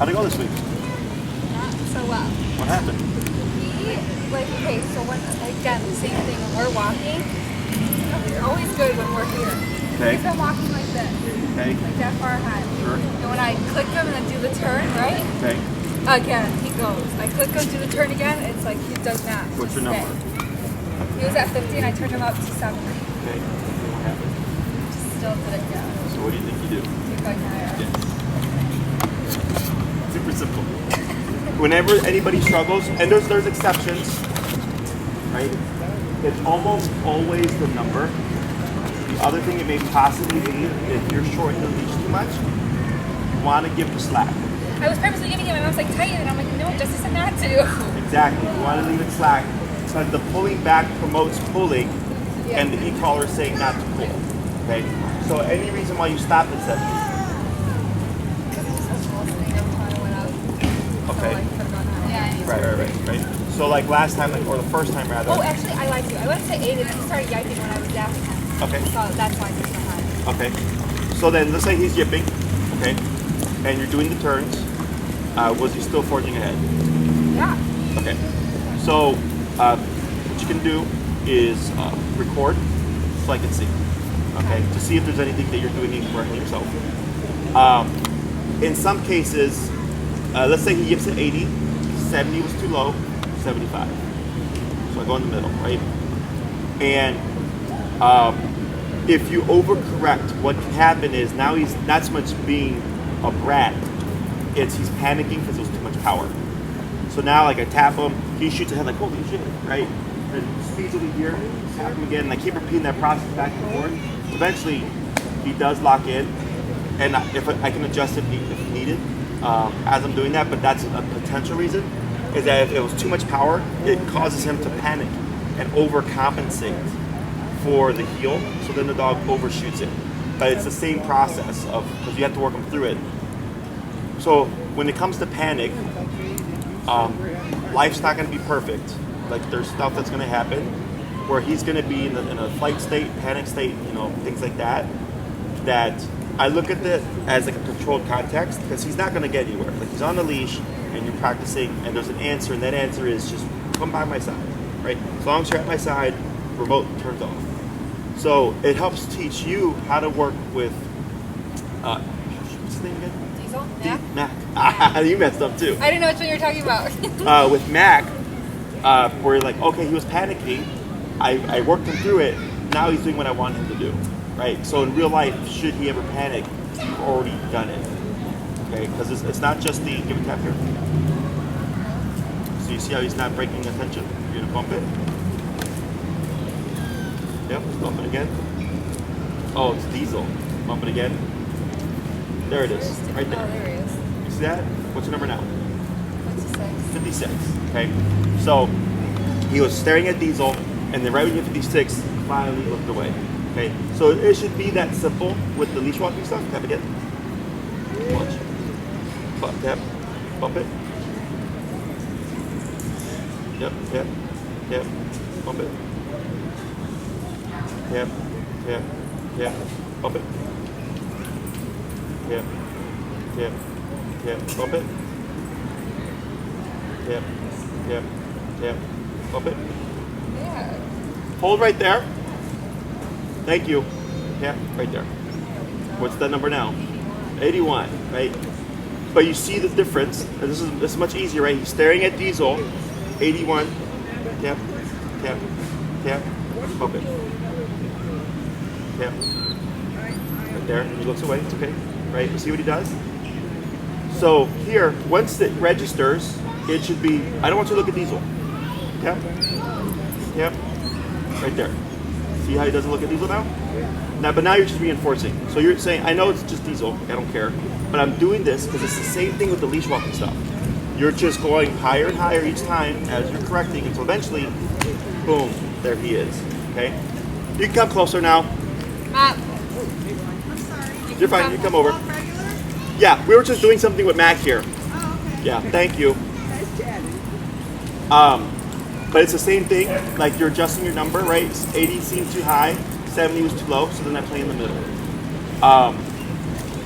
How'd it go this week? Not so well. What happened? Okay, so when, again, the same thing, when we're walking, we're always good when we're here. Okay. He's been walking like this. Okay. Like that far ahead. Sure. And when I click him and then do the turn, right? Okay. Again, he goes. I click him, do the turn again, it's like he does not. What's your number? He was at 50 and I turned him up to 70. Okay. What happened? Still did it down. So what do you think you do? Keep going higher. Yes. Super simple. Whenever anybody struggles, and there's exceptions, right? It's almost always the number. The other thing it may possibly be, if you're shorting the leash too much, you want to give the slack. I was purposely giving him, and I was like, tighten, and I'm like, no, Justice said not to. Exactly. You want to leave it slack. Because the pulling back promotes pulling, Yeah. and the e-collar is saying not to pull. Okay? So any reason why you stop at 70? Because it just was listening every time I went up. Okay. So I could have gone higher. Yeah. Right. So like last time, or the first time rather. Oh, actually, I lied to you. I went to 8 and then he started yiping when I was yapping him. Okay. So that's why I took my high. Okay. So then let's say he's yipping, okay? And you're doing the turns. Was he still forging ahead? Yeah. Okay. So what you can do is record so I can see. Okay. To see if there's anything that you're doing incorrectly yourself. In some cases, let's say he yips at 80, 70 was too low, 75. So I go in the middle, right? And if you overcorrect, what can happen is now he's not so much being a brat, it's he's panicking because there's too much power. So now like I tap him, he shoots ahead like holy shit, right? Then speeds over here, tap him again, and I keep repeating that process back and forth. Eventually he does lock in, and if I can adjust it if needed as I'm doing that, but that's a potential reason, is that if it was too much power, it causes him to panic and overcompensate for the heel, so then the dog overshoots it. But it's the same process of, because you have to work them through it. So when it comes to panic, life's not going to be perfect. Like there's stuff that's going to happen where he's going to be in a flight state, panic state, things like that. That I look at it as like a controlled context because he's not going to get anywhere. Like he's on the leash and you're practicing and there's an answer, and that answer is just come by my side, right? As long as you're at my side, remote turns off. So it helps teach you how to work with, what's his name again? Diesel? Mack? Mack. You messed up too. I didn't know which one you were talking about. With Mack, where you're like, okay, he was panicking. I worked him through it. Now he's doing what I want him to do, right? So in real life, should he ever panic, you've already done it, okay? Because it's not just the give and tap here. So you see how he's not breaking attention? You're gonna bump it. Yep, bump it again. Oh, it's Diesel. Bump it again. There it is, right there. Oh, there he is. You see that? What's your number now? 56. 56. Okay. So he was staring at Diesel, and then right when you hit 56, finally looked away. Okay. So it should be that simple with the leash walking stuff. Tap again. Watch. Tap. Bump it. Yep. Yep. Yep. Bump it. Yep, yep, yep, bump it. Yep, yep, yep, bump it. Yep, yep, yep, bump it. Yeah. Hold right there. Thank you. Yeah, right there. What's that number now? 81, right? But you see the difference. And this is much easier, right? He's staring at Diesel. 81. Yep, yep, yep, bump it. Yep. Right there. He looks away. It's okay. Right? You see what he does? So here, once it registers, it should be, I don't want you to look at Diesel. Yep. Yep. Right there. See how he doesn't look at Diesel now? But now you're just reinforcing. So you're saying, I know it's just Diesel. I don't care. But I'm doing this because it's the same thing with the leash walking stuff. You're just going higher and higher each time as you're correcting until eventually, boom, there he is. Okay? You can come closer now. Matt. You're fine. You come over. Yeah, we were just doing something with Mack here. Oh, okay. Yeah, thank you. Nice chatting. But it's the same thing. Like you're adjusting your number, right? 80 seemed too high, 70 was too low, so then I play in the middle.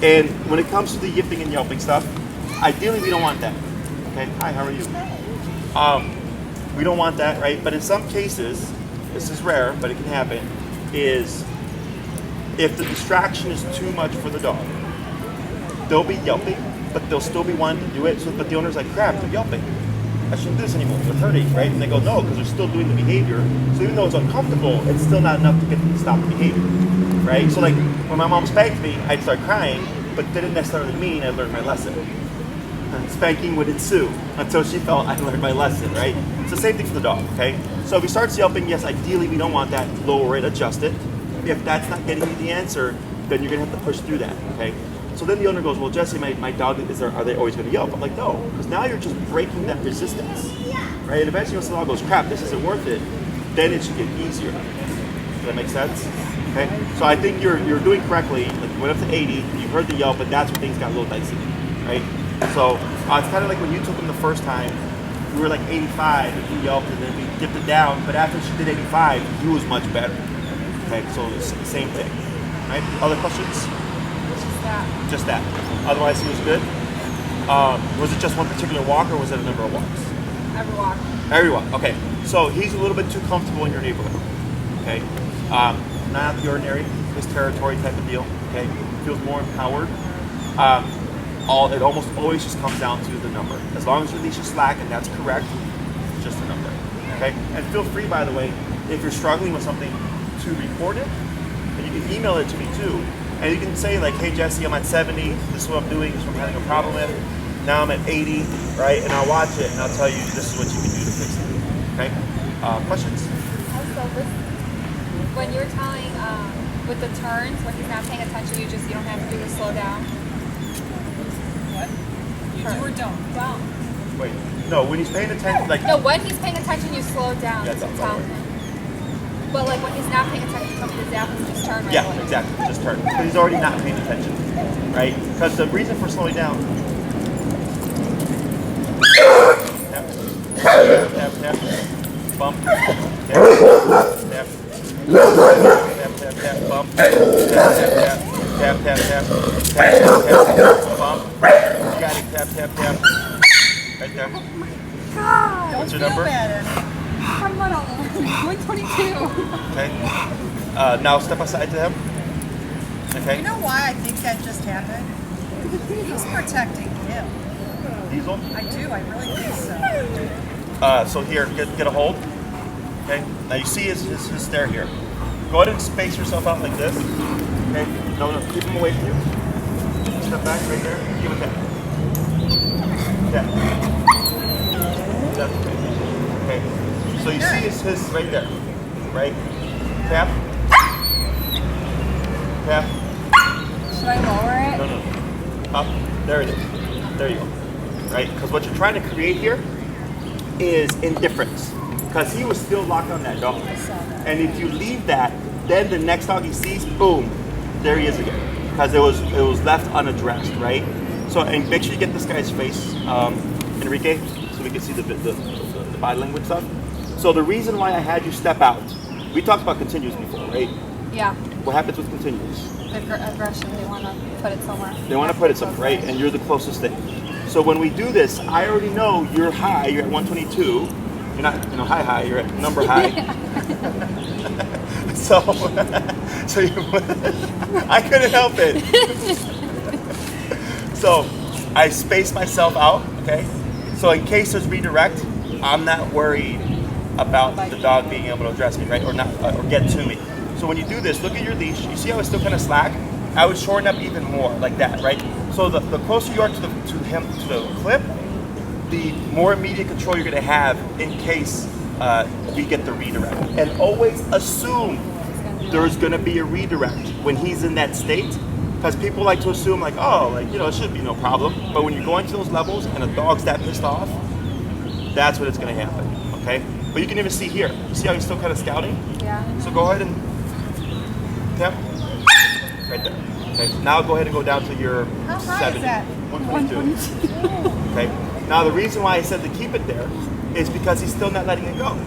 And when it comes to the yipping and yelping stuff, Ideally, we don't want that. Okay, hi, how are you? We don't want that, right? But in some cases, this is rare, but it can happen, is if the distraction is too much for the dog, they'll be yelping, but they'll still be wanting to do it. So, but the owner's like, crap, they're yelping. I shouldn't do this anymore. They're hurting, right? And they go, no, because they're still doing the behavior. So even though it's uncomfortable, it's still not enough to get them to stop the behavior, right? So like when my mom spanked me, I'd start crying, but didn't necessarily mean I learned my lesson. And spanking would ensue until she felt I learned my lesson, right? It's the same thing for the dog, okay? So if he starts yelping, yes, ideally we don't want that. Lower it, adjust it. If that's not getting you the answer, then you're gonna have to push through that, okay? So then the owner goes, well, Jesse, my dog, are they always gonna yelp? I'm like, no, because now you're just breaking that resistance, right? And eventually once the dog goes, crap, this isn't worth it, then it should get easier. Does that make sense? Okay, so I think you're doing correctly. Like you went up to 80, you heard the yelp, but that's where things got a little dicey, right? So it's kind of like when you took him the first time, we were like 85, and he yelped, and then we dipped it down, but after she did 85, he was much better. Okay, so it's the same thing, right? Other questions? Just that. Otherwise, he was good. Was it just one particular walk, or was it a number of walks? Every walk. Every walk. Okay. So he's a little bit too comfortable in your neighborhood. Okay. Not out of the ordinary, his territory type of deal. Okay. Feels more empowered. It almost always just comes down to the number. As long as your leash is slack and that's correct, it's just a number. Okay. And feel free, by the way, if you're struggling with something, to report it, and you can email it to me too. And you can say like, hey Jesse, I'm at 70, this is what I'm doing, this is what I'm having a problem with. Now I'm at 80, right? And I'll watch it and I'll tell you this is what you can do to fix it. Okay? Questions? Also, when you're telling with the turns, when he's not paying attention, you don't have to do the slow down. What? You do or don't? Don't. Wait, no, when he's paying attention, like... No, when he's paying attention, you slow down Yeah, to don't tell worry. him. But like when he's not paying attention, something is happening, just turn right Yeah, away. exactly, just turn. Because he's already not paying attention, right? Because the reason for slowing down... Tap, tap, tap, bump, tap, tap, tap, tap, bump, tap, tap, tap, tap, bump. You got it, tap, tap, tap. Right there. God, What's your number? I'm 122. Okay. Now step aside to him. Okay. You know why I think that just happened? He's protecting him. Diesel. I do. I really think so. So here, get a hold. Okay. Now you see his stare here. Go ahead and space yourself out like this. Okay. No, keep him away from you. Step back right there. Give him a tap. Tap. Tap. Okay. So you see his right there, right? Tap. Tap. Should I lower it? No. Up. There it is. There you go. Right? Because what you're trying to create here is indifference. Because he was still locked on that dog. And if you leave that, then the next dog he sees, boom, there he is again. Because it was left unaddressed, right? So, and make sure you get this guy's face, Enrique, so we can see the body language stuff. So the reason why I had you step out, we talked about continuous before, right? Yeah. What happens with continuous? The aggression, they want to put it somewhere. They want to put it somewhere, right? And you're the closest thing. So when we do this, I already know you're high, you're at 122. You're not, high, you're at number high. so I couldn't help it. So I spaced myself out, okay? So in case there's redirect, I'm not worried about the dog being able to address me, right? Or not, or get to me. So when you do this, look at your leash. You see how it's still kind of slack? I would shorten up even more, like that, right? So the closer you are to the clip, the more immediate control you're going to have in case we get the redirect. And always assume there's going to be a redirect when he's in that state, because people like to assume like, oh, like, it should be no problem. But when you're going to those levels and a dog's that pissed off, that's when it's going to happen, okay? But you can even see here. You see how he's still kind of scouting? Yeah. So go ahead and tap. Right there. Okay. Now go ahead and go down to your How high 70. is that? 122. Okay. Now the reason why I said to keep it there is because he's still not letting it go.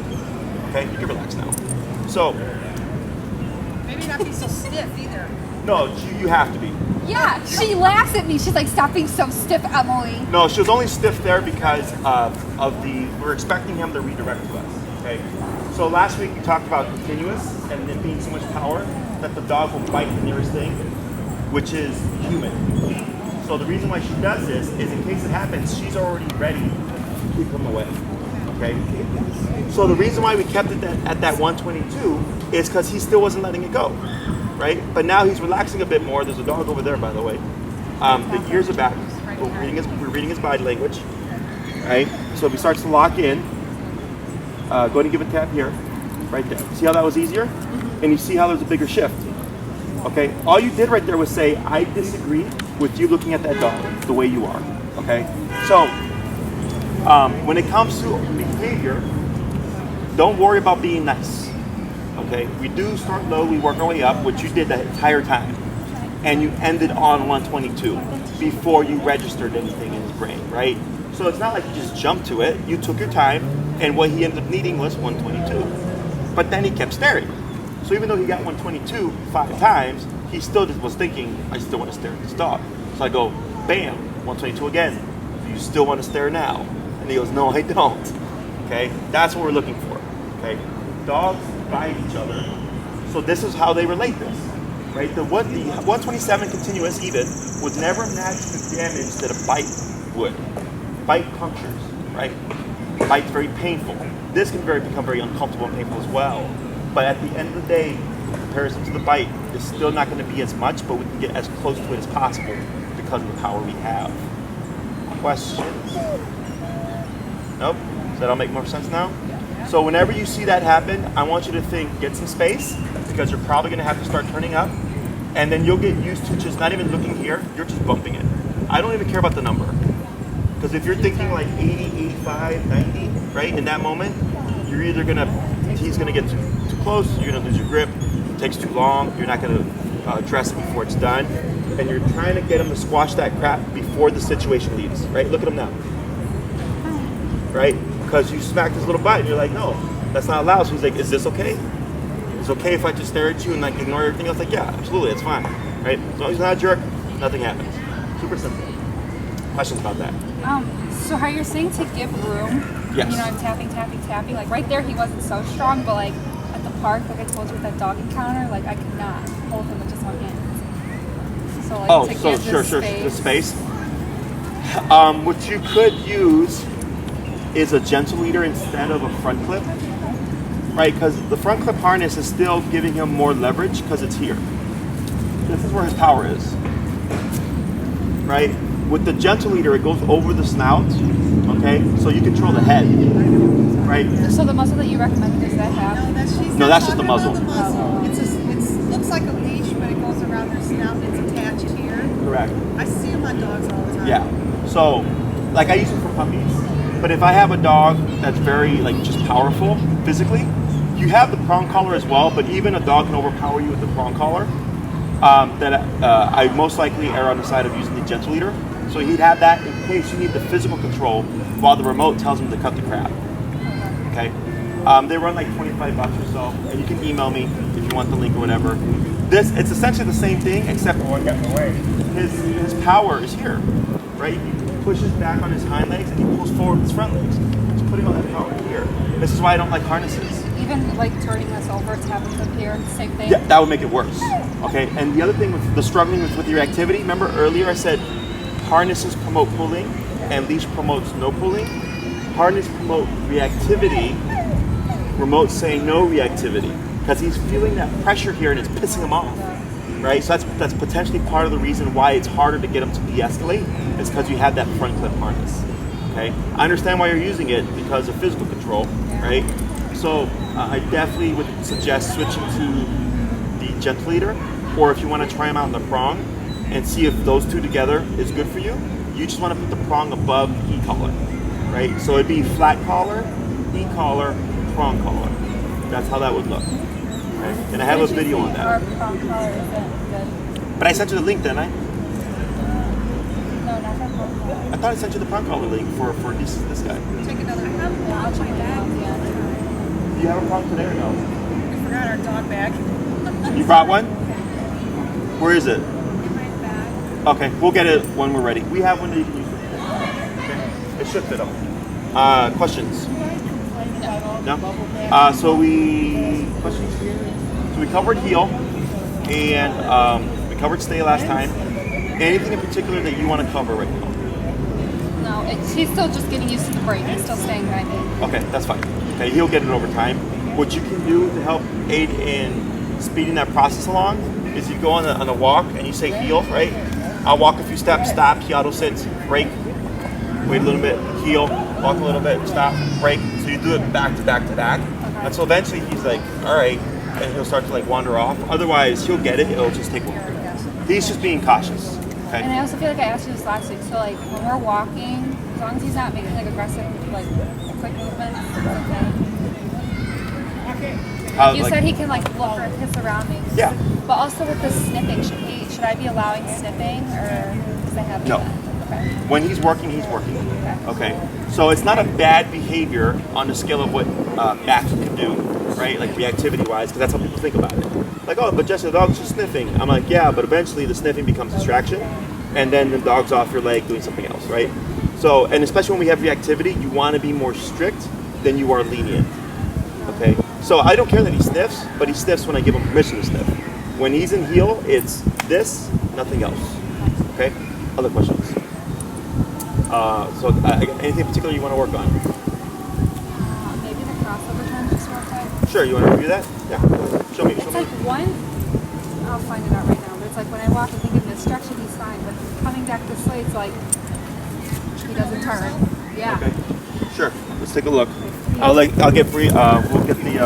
Okay. You can relax now. So. Maybe not be so stiff either. No, you have to be. Yeah, she laughs at me. She's like, stop being so stiff, Emily. No, she was only stiff there because we're expecting him to redirect to us. Okay. So last week we talked about continuous and it being so much power that the dog will bite the nearest thing, which is human. So the reason why she does this is in case it happens, she's already ready to keep him away. Okay. So the reason why we kept it at that 122 is because he still wasn't letting it go. Right? But now he's relaxing a bit more. There's a dog over there, by the way. The ears are back. We're reading his body language. Right? So if he starts to lock in, go ahead and give a tap here. Right there. See how that was easier? And you see how there's a bigger shift. Okay? All you did right there was say, I disagree with you looking at that dog the way you are. Okay? So, when it comes to behavior, don't worry about being nice. Okay, we do start low, we work our way up, which you did the entire time. And you ended on 122 before you registered anything in his brain, right? So it's not like you just jumped to it. You took your time, and what he ended up needing was 122. But then he kept staring. So even though he got 122 5 times, he still just was thinking, I still want to stare at this dog. So I go, bam, 122 again. Do you still want to stare now? And he goes, no, I don't. Okay, that's what we're looking for. Okay, dogs bite each other. So this is how they relate this, right? The 127 continuous even would never match the damage that a bite would. Bite punctures, right? Bite's very painful. This can become very uncomfortable and painful as well. But at the end of the day, in comparison to the bite, it's still not going to be as much, but we can get as close to it as possible because of the power we have. Questions? Nope. Does that all make more sense now? So whenever you see that happen, I want you to think, get some space, because you're probably going to have to start turning up, and then you'll get used to just not even looking here, you're just bumping it. I don't even care about the number. Because if you're thinking like 80, 85, 90, right, in that moment, you're either he's going to get too close, you're going to lose your grip, it takes too long, you're not going to address it before it's done, and you're trying to get him to squash that crap before the situation leaves, right? Look at him now, right? Because you smacked his little butt and you're like, no, that's not allowed. So he's like, is this okay? It's okay if I just stare at you and like ignore everything else? Like, yeah, absolutely, it's fine, right? As long as he's not a jerk, nothing happens. Super simple. Questions about that? So how you're saying to give room, Yes. you know, I'm tapping, like right there he wasn't so strong, but like at the park, like I told you with that dog encounter, like I could not hold him with just one hand. So like to give the space. What you could use is a gentle leader instead of a front clip, right? Because the front clip harness is still giving him more leverage because it's here. This is where his power is, right? With the gentle leader, it goes over the snout, okay? So you control the head, right? So the muzzle that you recommend, does that have? That's just the muzzle. It looks like a leash, but it goes around their snout and it's attached here. Correct. I see them on dogs all the time. Yeah. So, like I use it for puppies, but if I have a dog that's very like just powerful physically, you have the prong collar as well. But even a dog can overpower you with the prong collar. I most likely err on the side of using the gentle leader. So he'd have that in case you need the physical control while the remote tells him to cut the crap. Okay. They run like $25 or so, and you can email me if you want the link or whatever. It's essentially the same thing, except his power is here, right? He pushes back on his hind legs and he pulls forward with his front legs. He's putting all that power here. This is why I don't like harnesses. Even like turning this over to have it up here, same thing? Yeah, that would make it worse. Okay, and the other thing with the struggling with your activity, remember earlier I said harnesses promote pulling and leash promotes no pulling? Harness promote reactivity, remote saying no reactivity, because he's feeling that pressure here and it's pissing him off, right? So that's potentially part of the reason why it's harder to get him to de-escalate, is because you have that front clip harness, okay? I understand why you're using it because of physical control, right? So I definitely would suggest switching to the gentle leader, or if you want to try them out in the prong and see if those two together is good for you, you just want to put the prong above the e-collar, right? So it'd be flat collar, e-collar, prong collar. That's how that would look. Okay? And I have a video on that. But I sent you the link, didn't I? No, not that one. I thought I sent you the prong collar link for this guy. Take another. I have one on my bag. Do you have a prong today or no? We forgot our dog bag. You brought one? Where is it? In my bag. Okay, we'll get it when we're ready. We have one that you can use. Okay. It should fit them. Questions? No? So we covered heel, and we covered stay last time. Anything in particular that you want to cover right now? No, he's still just getting used to the break. He's still staying right in. Okay, that's fine. Okay, he'll get it over time. What you can do to help aid in speeding that process along is you go on a walk and you say heel, right? I'll walk a few steps, stop, he auto sits, break, wait a little bit, heel, walk a little bit, stop, break. So you do it back to back to back. Okay. And so eventually he's like, all right, and he'll start to like wander off. Otherwise, he'll get it, it'll just take a while. He's just being cautious. Okay? And I also feel like I asked you this last week. So like when we're walking, as long as he's not making like aggressive, like quick movements, it's okay. You said he can like look or his surroundings. Yeah. But also with the sniffing, should I be allowing sniffing or does I have No. that? Okay. When he's working, he's working. Okay. Okay. So it's not a bad behavior on the scale of what Mack can do, right? Like reactivity-wise, because that's how people think about it. Like, oh, but just the dog's just sniffing. I'm like, yeah, but eventually the sniffing becomes distraction, and then the dog's off your leg doing something else, right? So, and especially when we have reactivity, you want to be more strict than you are lenient. Okay. So I don't care that he sniffs, but he sniffs when I give him permission to sniff. When he's in heel, it's this, nothing else. Okay. Other questions? Anything particular you want to work on? Maybe the crossover turn just real quick. Sure, you want to review that? Yeah. Show me. It's like one, I'll find it out right now, but it's like when I walk and think in this direction, he's fine, but coming back this way, it's like, he doesn't turn. Yeah. Okay. Sure. Let's take a look. I'll get free. We'll get the.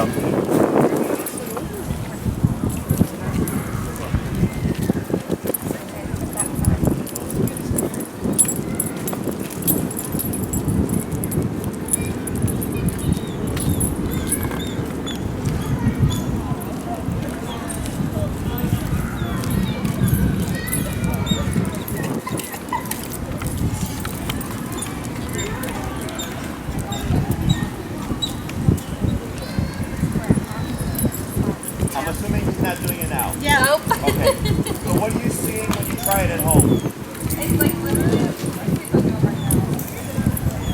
I'm assuming he's not doing it now. Yeah. Nope. Okay. So what are you seeing when you try it at home? It's like literally,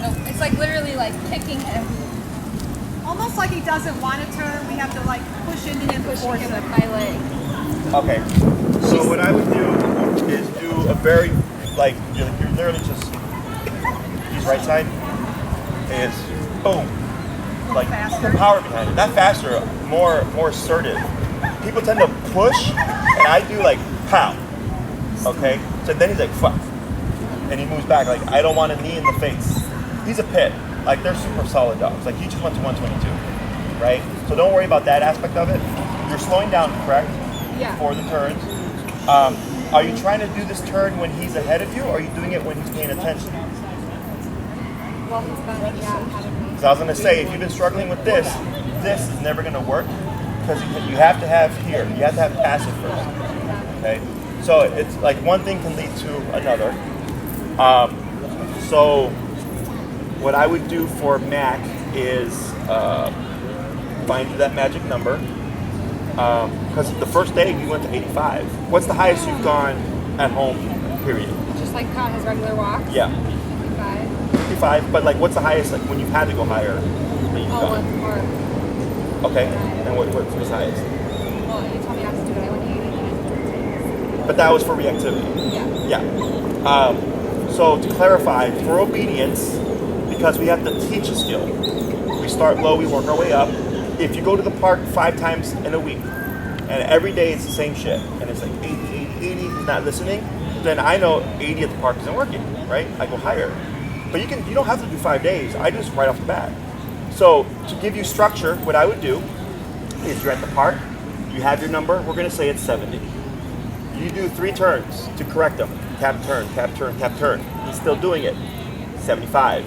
nope. It's like literally like kicking him, Almost like he doesn't want to turn. We have to like push into him, pushing force him him. with my leg. Okay. So what I would do is do a very, like, you're literally just, use right side, is boom. Like, Faster. the power behind it. Not faster, more assertive. People tend to push, and I do like, pow. Okay? So then he's like, fuck. And he moves back, like, I don't want a knee in the face. He's a pit. Like, they're super solid dogs. Like, he just went to 122, right? So don't worry about that aspect of it. You're slowing down, correct? Yeah. For the turns. Are you trying to do this turn when he's ahead of you, or are you doing it when he's paying attention? Well, he's been, yeah, ahead of me. So I was going to say, if you've been struggling with this is never going to work, because you have to have here, you have to have passive first. Okay? So it's like one thing can lead to another. So what I would do for Mack is find that magic number. Because the first day we went to 85. What's the highest you've gone at home, period? Just like on his regular walks. Yeah, 55. 55. But like, what's the highest, like, when you've had to go higher that you've Oh, gone? or, Okay, and what's highest? well, you told me not to do it. I went to 80. But that was for reactivity. Yeah. Yeah. So to clarify, for obedience, because we have to teach a skill, we start low, we work our way up. If you go to the park 5 times in a week, and every day it's the same shit, and it's like 80, 80, 80, he's not listening, then I know 80 at the park isn't working, right? I go higher. But you don't have to do 5 days. I just right off the bat. So to give you structure, what I would do is you're at the park, you have your number, we're gonna say it's 70. You do 3 turns to correct them. Tap, turn, tap, turn, tap, turn. He's still doing it. 75.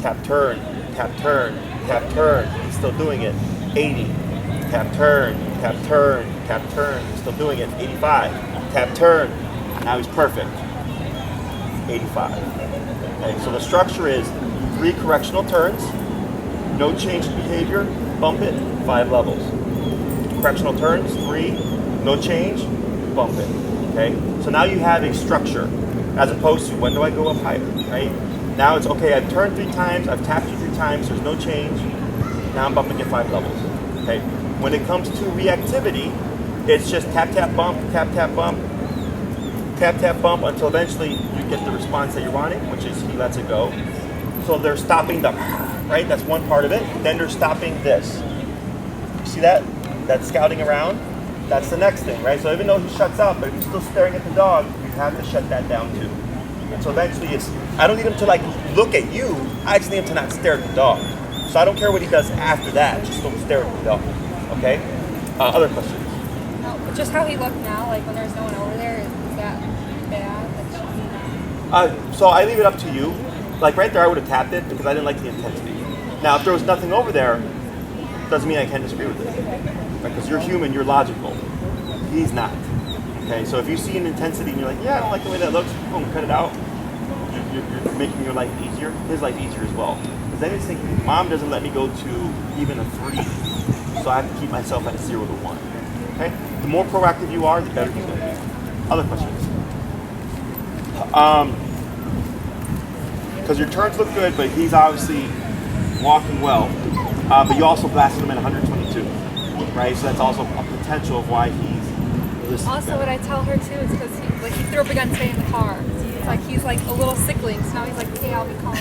Tap, turn, tap, turn, tap, turn. He's still doing it. 80. Tap, turn, tap, turn, tap, turn. He's still doing it. 85. Tap, turn. Now he's perfect. 85. Okay, so the structure is 3 correctional turns, no change in behavior, bump it, 5 levels. Correctional turns, 3, no change, bump it. Okay? So now you have a structure, as opposed to when do I go up higher, right? Now it's okay, I've turned 3 times, I've tapped you 3 times, there's no change. Now I'm bumping it 5 levels. Okay? When it comes to reactivity, it's just tap, tap, bump, tap, tap, bump, tap, tap, bump, until eventually you get the response that you're wanting, which is he lets it go. So they're stopping the, right? That's one part of it. Then they're stopping this. You see that? That's scouting around. That's the next thing, right? So even though he shuts up, but if he's still staring at the dog, you have to shut that down too. And so eventually it's, I don't need him to like look at you, I just need him to not stare at the dog. So I don't care what he does after that, just don't stare at the dog, okay? Other questions? No, but just how he looked now, like when there's no one over there, is that bad? So I leave it up to you. Like right there, I would have tapped it because I didn't like the intensity. Now, if there was nothing over there, doesn't mean I can't disagree with it. Because you're human, you're logical. He's not. Okay, so if you see an intensity and you're like, yeah, I don't like the way that looks, boom, cut it out. You're making your life easier, his life easier as well. Because then it's thinking, mom doesn't let me go to even a 3, so I have to keep myself at a 0 to 1. Okay? The more proactive you are, the better he's going to be. Other questions? Because your turns look good, but he's obviously walking well. But you also blasted him at 122, right? So that's also a potential of why he's listening. Also, what I tell her too is because he threw up again today in the car. It's like he's like a little sickling, so now he's like, okay, I'll be calm.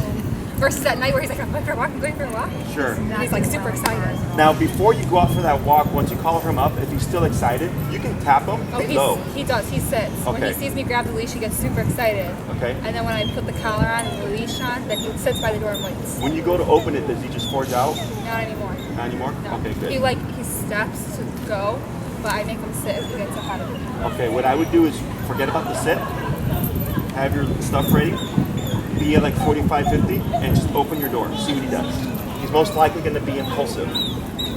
Versus at night where he's like, I'm going for a walk, I'm going for a walk. Sure. And he's like super excited. Now, before you go out for that walk, once you call him up, if he's still excited, you can tap him and go. He does. He sits. Okay. When he sees me grab the leash, he gets super excited. Okay. And then when I put the collar on and the leash on, then he sits by the door and waits. When you go to open it, does he just forge out? Not anymore. Not anymore? No. Okay, good. He steps to go, but I make him sit if he gets ahead of me. Okay, what I would do is forget about the sit, have your stuff ready, be at like 45, 50, and just open your door, see what he does. He's most likely going to be impulsive.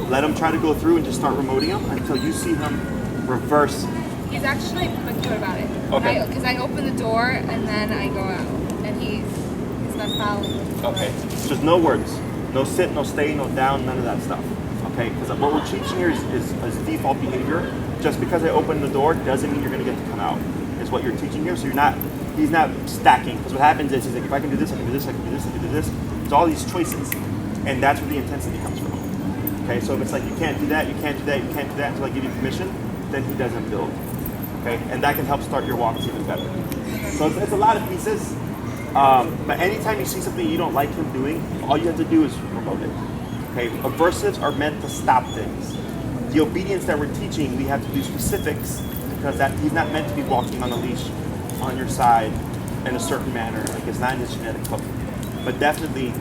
Let him try to go through and just start remoting him until you see him reverse. He's actually been good about it. Okay. Because I open the door and then I go out, and he's been following. Okay, just no words. No sit, no stay, no down, none of that stuff. Okay, because what we're teaching here is default behavior. Just because I open the door doesn't mean you're going to get to come out, is what you're teaching here. So he's not stacking. Because what happens is he's like, if I can do this, I can do this, I can do this, I can do this. There's all these choices. And that's where the intensity comes from. Okay, so if it's like, you can't do that, you can't do that, you can't do that until I give you permission, then he doesn't build. Okay, and that can help start your walks even better. So it's a lot of pieces. But anytime you see something you don't like him doing, all you have to do is promote it. Okay, aversives are meant to stop things. The obedience that we're teaching, we have to do specifics because he's not meant to be walking on a leash on your side in a certain manner. Like it's not in his genetic code. But definitely,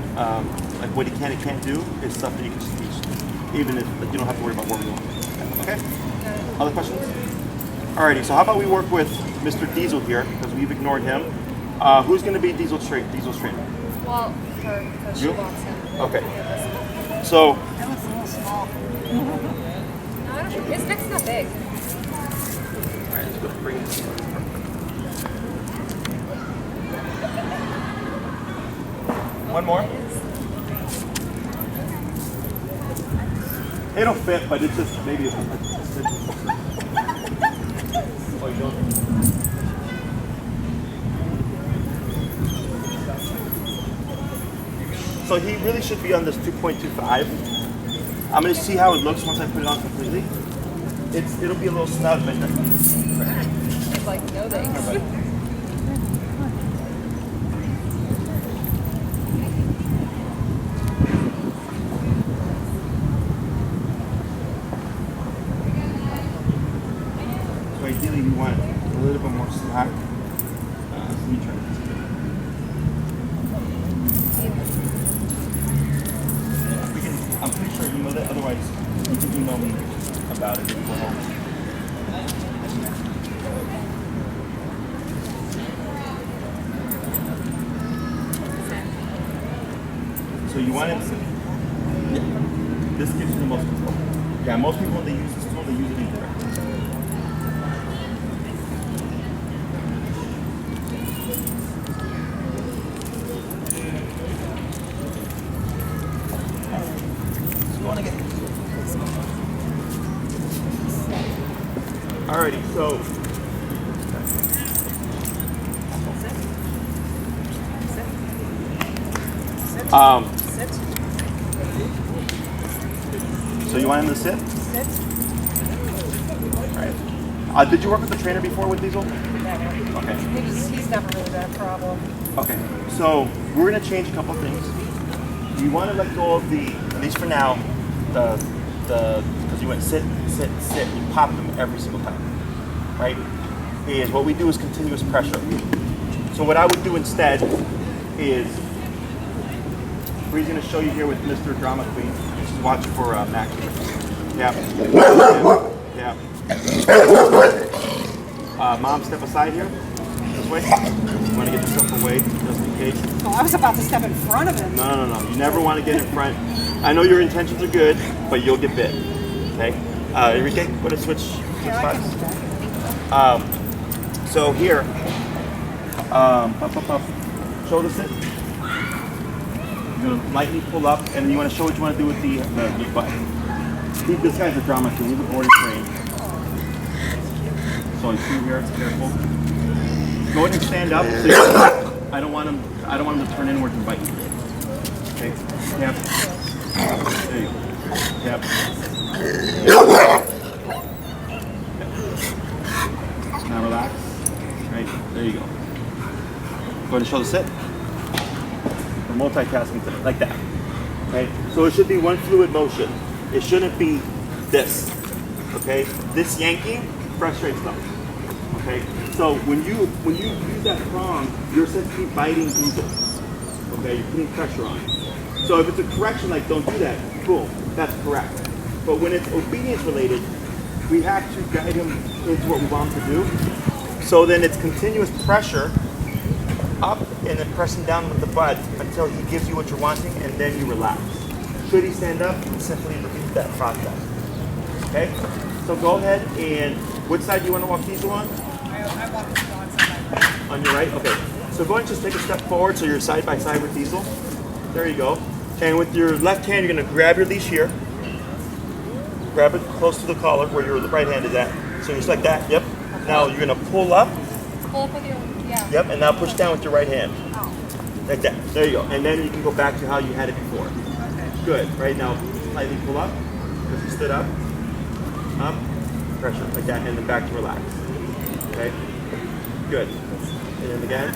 like what he can and can't do is stuff that you can just teach, even if you don't have to worry about warming up. Okay. Other questions? Alrighty. So how about we work with Mr. Diesel here because we've ignored him. Who's going to be Diesel's trainer? Well, her, because she You? walks in. Okay. So. That looks a little small. No, I don't think his neck's not big. Alright, let's go bring it. One more. It'll fit, but it's just maybe a oh, you don't. So he really should be on this 2.25. I'm going to see how it looks once I put it on completely. It'll be a little snug, but It's like, no thanks. so ideally we want a little bit more slack. Let me try this. I'm pretty sure you know that, otherwise you can email me about it if we're home. So you want it, yeah, this gives you the most control. Yeah, most people when they use this tool, they use it incorrectly. Alrighty, so Sit. So you want him to sit? Sit. Right. Did you work with the trainer before with Diesel? Never. Okay. He's never really had a problem. Okay. So we're gonna change a couple things. You want to let go of the, at least for now, because you went sit, sit, sit. You pop them every single time, right? Is what we do is continuous pressure. So what I would do instead is, Bree's gonna show you here with Mr. Drama Queen. Just watch for Mack. Yeah. Yeah. Mom, step aside here. This way. You want to get yourself away, just in case. Oh, I was about to step in front of him. No. You never want to get in front. I know your intentions are good, but you'll get bit. Okay. Enrique, go to switch Yeah, I spots. can do that. So here, up. Shoulder sit. You're gonna lightly pull up, and you want to show what you want to do with the butt. This guy's a drama king. He's a boarding train. So you see here, careful. Go ahead and stand up. So I don't want him to turn inwards and bite you. Okay. Yep. There you go. Yep. Now relax. Right. There you go. Go ahead and shoulder sit. We're multitasking today, like that. Okay. So it should be one fluid motion. It shouldn't be this. Okay. This yanking frustrates them. Okay. So when you use that prong, you're essentially biting Diesel. Okay. You're putting pressure on. So if it's a correction, like don't do that, boom, that's correct. But when it's obedience related, we have to guide him into what we want him to do. So then it's continuous pressure up and then pressing down with the butt until he gives you what you're wanting, and then you relax. Should he stand up, simply repeat that process. Okay? So go ahead and, which side do you want to walk Diesel on? I walk the dog side. On your right? Okay. So go ahead and just take a step forward so you're side by side with Diesel. There you go. And with your left hand, you're going to grab your leash here. Grab it close to the collar where your right hand is at. So just like that. Yep. Now you're going to pull up. Pull up with your, yeah. Yep. And now push down with your right hand. Oh. Like that. There you go. And then you can go back to how you had it before. Okay. Good. Right now, slightly pull up. Because you stood up. Up. Pressure. Like that. And then back to relax. Okay. Good. And then again.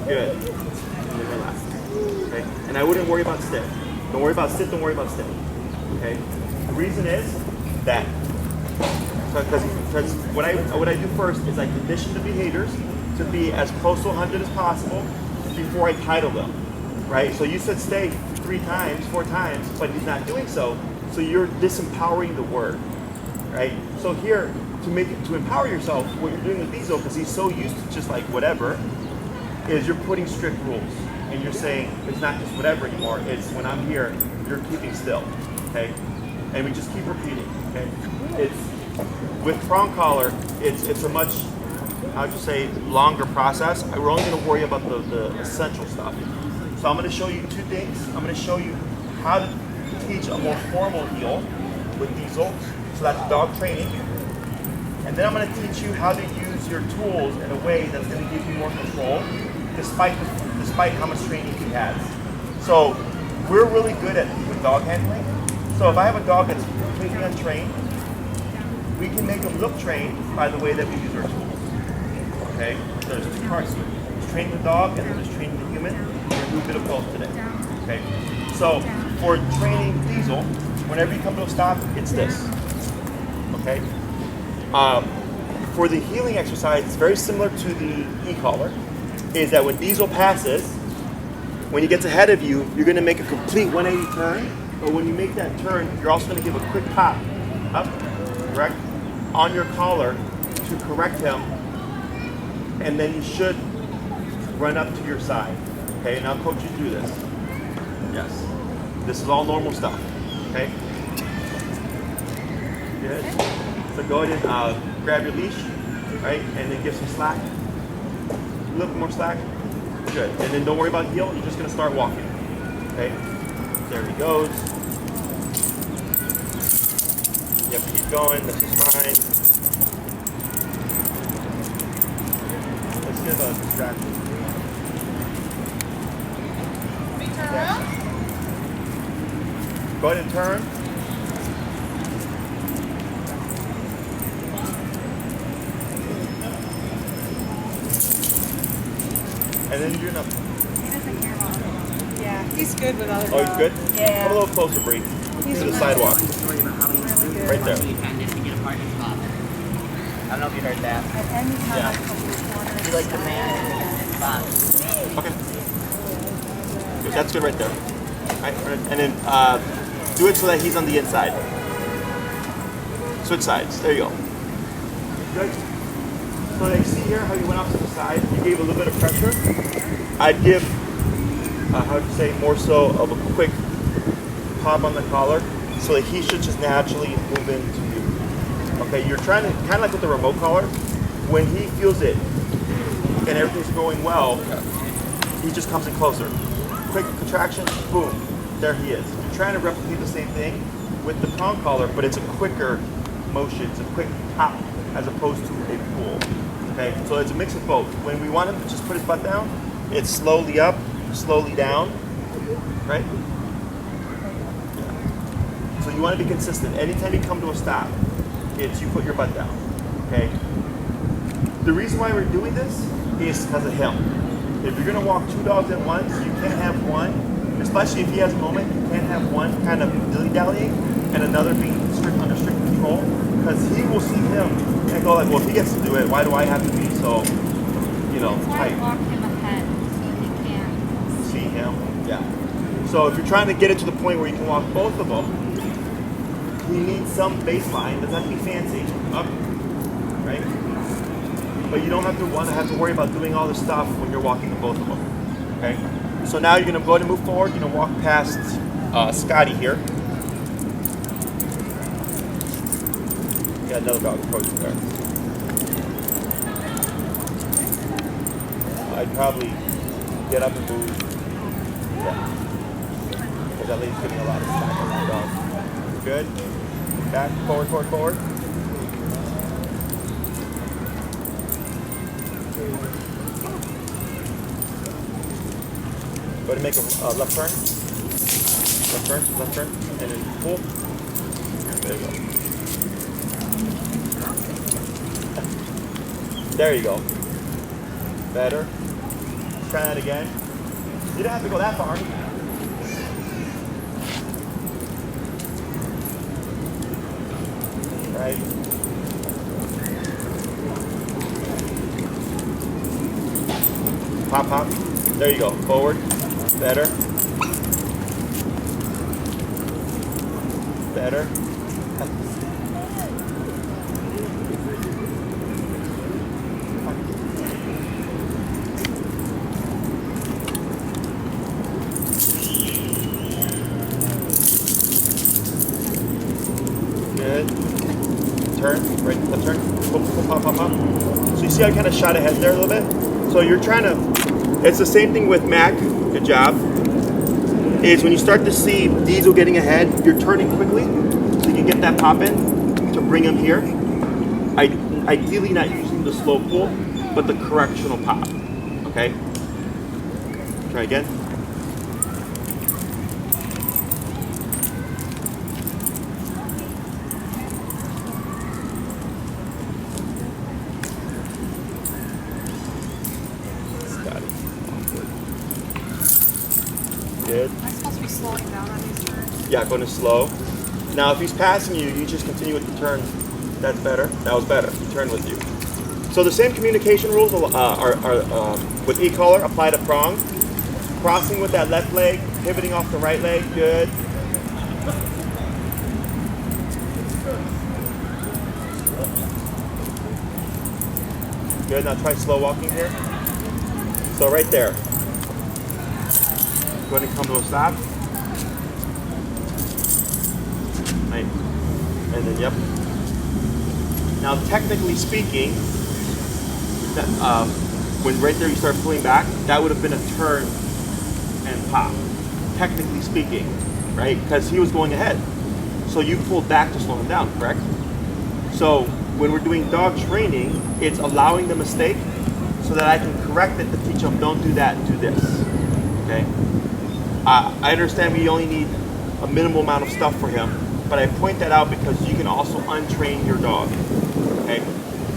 Good. And then relax. Okay. And I wouldn't worry about sit. Don't worry about sit. Don't worry about sit. Okay. The reason is that because what I do first is I condition the behaviors to be as close to 100 as possible before I title them. Right. So you said stay 4 times, but he's not doing so. So you're disempowering the word. Right. So here to empower yourself, what you're doing with Diesel, because he's so used to just like whatever, is you're putting strict rules. And you're saying it's not just whatever anymore, it's when I'm here, you're keeping still, okay? And we just keep repeating, okay? It's, with prong collar, it's a much, how would you say, longer process. We're only gonna worry about the essential stuff. So I'm gonna show you 2 things. I'm gonna show you how to teach a more formal heel with Diesel, so that's dog training. And then I'm gonna teach you how to use your tools in a way that's gonna give you more control, despite how much training he has. So we're really good with dog handling. So if I have a dog that's completely untrained, we can make him look trained by the way that we use our tools. Okay? There's 2 parts to it. There's training the dog and then there's training the human. We're going to do a bit of both today. Okay? So for training Diesel, whenever you come to a stop, it's this. Okay? For the healing exercise, it's very similar to the e-collar. Is that when Diesel passes, when he gets ahead of you, you're going to make a complete 180 turn. But when you make that turn, you're also going to give a quick pop up, correct, on your collar to correct him. And then you should run up to your side. Okay, and I'll coach you through this. Yes. This is all normal stuff. Okay? Good. So go ahead and grab your leash, right, and then give some slack. A little bit more slack. Good. And then don't worry about heel. You're just going to start walking. Okay? There he goes. Yep, keep going. This is fine. Let's give a distraction. Yeah, Go ahead and turn. And then you're gonna. He doesn't care about it. Yeah, he's good with other Oh, he's dogs. good? Yeah. Come a little closer, Bree. He's To the really sidewalk. Really good. Right there. To get a parking spot. I don't know if you heard that. At any time Yeah. I come to the corner. He likes the man in the spot. Okay. Good. That's good right there. All right. And then do it so that he's on the inside. Switch sides. There you go. Good. So you see here how you went off to the side. You gave a little bit of pressure. I'd give, how would you say, more so of a quick pop on the collar so that he should just naturally move into you. Okay, you're trying to, kind of like with the remote collar, when he feels it and everything's going well, he just comes in closer. Quick contraction, boom, there he is. You're trying to replicate the same thing with the prong collar, but it's a quicker motion, it's a quick pop as opposed to a pull. Okay, so it's a mix of both. When we want him to just put his butt down, it's slowly up, slowly down, right? So you want to be consistent. Anytime you come to a stop, it's you put your butt down, okay? The reason why we're doing this is because of him. If you're gonna walk two dogs at once, you can't have one, especially if he has a moment, you can't have one kind of dilly-dallying and another being under strict control, because he will see him and go like, well, if he gets to do it, why do I have to be so, That's why I tight? walk him ahead so he can't See him? Yeah. So if you're trying to get it to the point where you can walk both of them, you need some baseline. Doesn't have to be fancy. Up, right? But you don't have to worry about doing all this stuff when you're walking the both of them. Okay? So now you're gonna go ahead and move forward. You're gonna walk past Scotty here. Got another dog approaching there. I'd probably get up and move. Yeah. Because that lady's getting a lot of slack on that dog. Good. Back, forward, forward, forward. Go ahead and make a left turn. Left turn, and then pull. There you go. There you go. Better. Try that again. You don't have to go that far. Right. Pop, pop. There you go. Forward. Better. Better. Good. Turn, right, left turn. Pull, pull, pop, pop, pop. So you see I kind of shot ahead there a little bit? So you're trying to, it's the same thing with Mack, good job, is when you start to see Diesel getting ahead, you're turning quickly so you can get that pop in to bring him here. Ideally not using the slow pull, but the correctional pop, okay? Try again. Good. Am I supposed to be slowing down on these turns? Yeah, going to slow. Now, if he's passing you, you just continue with the turn. That's better. That was better. He turned with you. So the same communication rules are with e-collar apply to prong. Crossing with that left leg, pivoting off the right leg. Good. Good. Now try slow walking here. So right there. Go ahead and come to a stop. Nice. And then, yep. Now, technically speaking, that, when right there you start pulling back, that would have been a turn and pop. Technically speaking, right? Because he was going ahead. So you pulled back to slow him down, correct? So when we're doing dog training, it's allowing the mistake so that I can correct it to teach them, don't do that, do this. Okay? I understand we only need a minimal amount of stuff for him. But I point that out because you can also untrain your dog. Okay,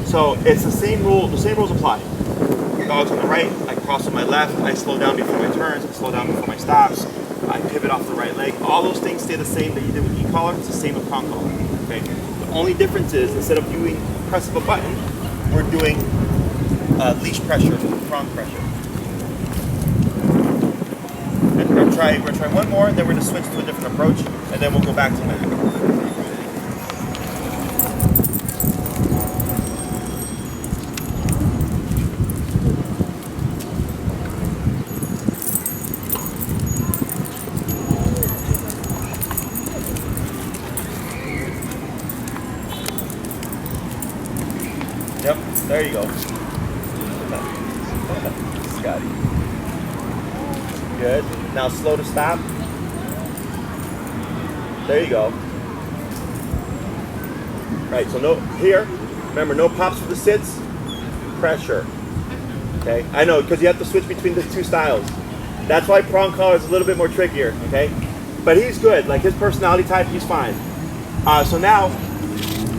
so it's the same rule. The same rules apply. Dog's on the right, I cross on my left, I slow down before my turns, I slow down before my stops, I pivot off the right leg. All those things stay the same that you did with e-collar. It's the same with prong collar. Okay. The only difference is instead of doing press of a button, we're doing leash pressure, prong pressure. And we're gonna try one more, then we're gonna switch to a different approach, and then we'll go back to Mack. Yep, there you go. Scotty. Good. Now slow to stop. There you go. Right, so no, here, remember no pops for the sits, pressure. Okay, I know, because you have to switch between the two styles. That's why prong collar is a little bit more trickier, okay? But he's good, like his personality type, he's fine. So now,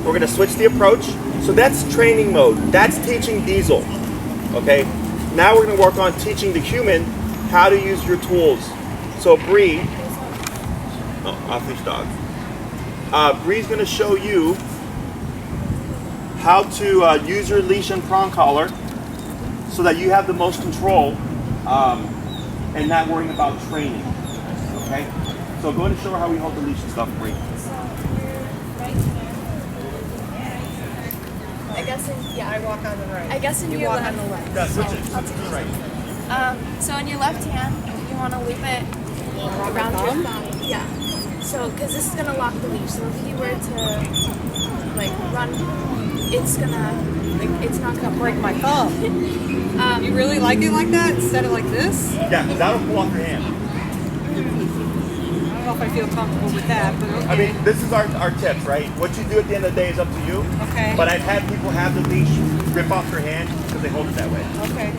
we're gonna switch the approach. So that's training mode. That's teaching Diesel. Okay. Now we're going to work on teaching the human how to use your tools. So Bree, off-leash dog. Bree's going to show you how to use your leash and prong collar so that you have the most control and not worrying about training. Okay. So go ahead and show her how we hold the leash and stuff, Bree. I walk on the right. I guess in you your walk left. on the left. Yeah, switch it. Switch it to the right. So in your left hand, you want to loop it around your thumb. Yeah. So, because this is gonna lock the leash. So if you were to like run, it's not gonna Break my thumb. You really like it like that instead of like this? Yeah, that'll pull off your hand. I don't know if I feel comfortable with that, but okay. I mean, this is our tips, right? What you do at the end of the day is up to you. Okay. But I've had people have the leash rip off their hand because they hold it that way. Okay.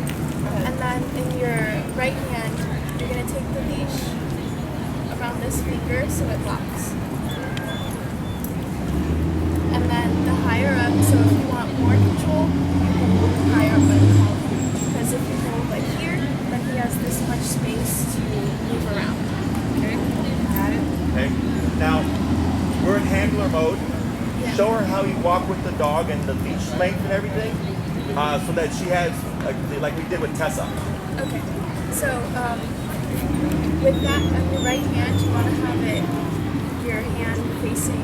And then in your right hand, you're gonna take the leash around this finger so it locks. And then the higher up, so if you want more control, you can hold higher up by the collar. Because if you hold like here, then he has this much space to move around. Okay. Got it. Okay. Now we're in handler mode. Yeah. Show her how you walk with the dog and the leash length and everything, so that she has like we did with Tessa. Okay. So with that on your right hand, you want to have it your hand facing,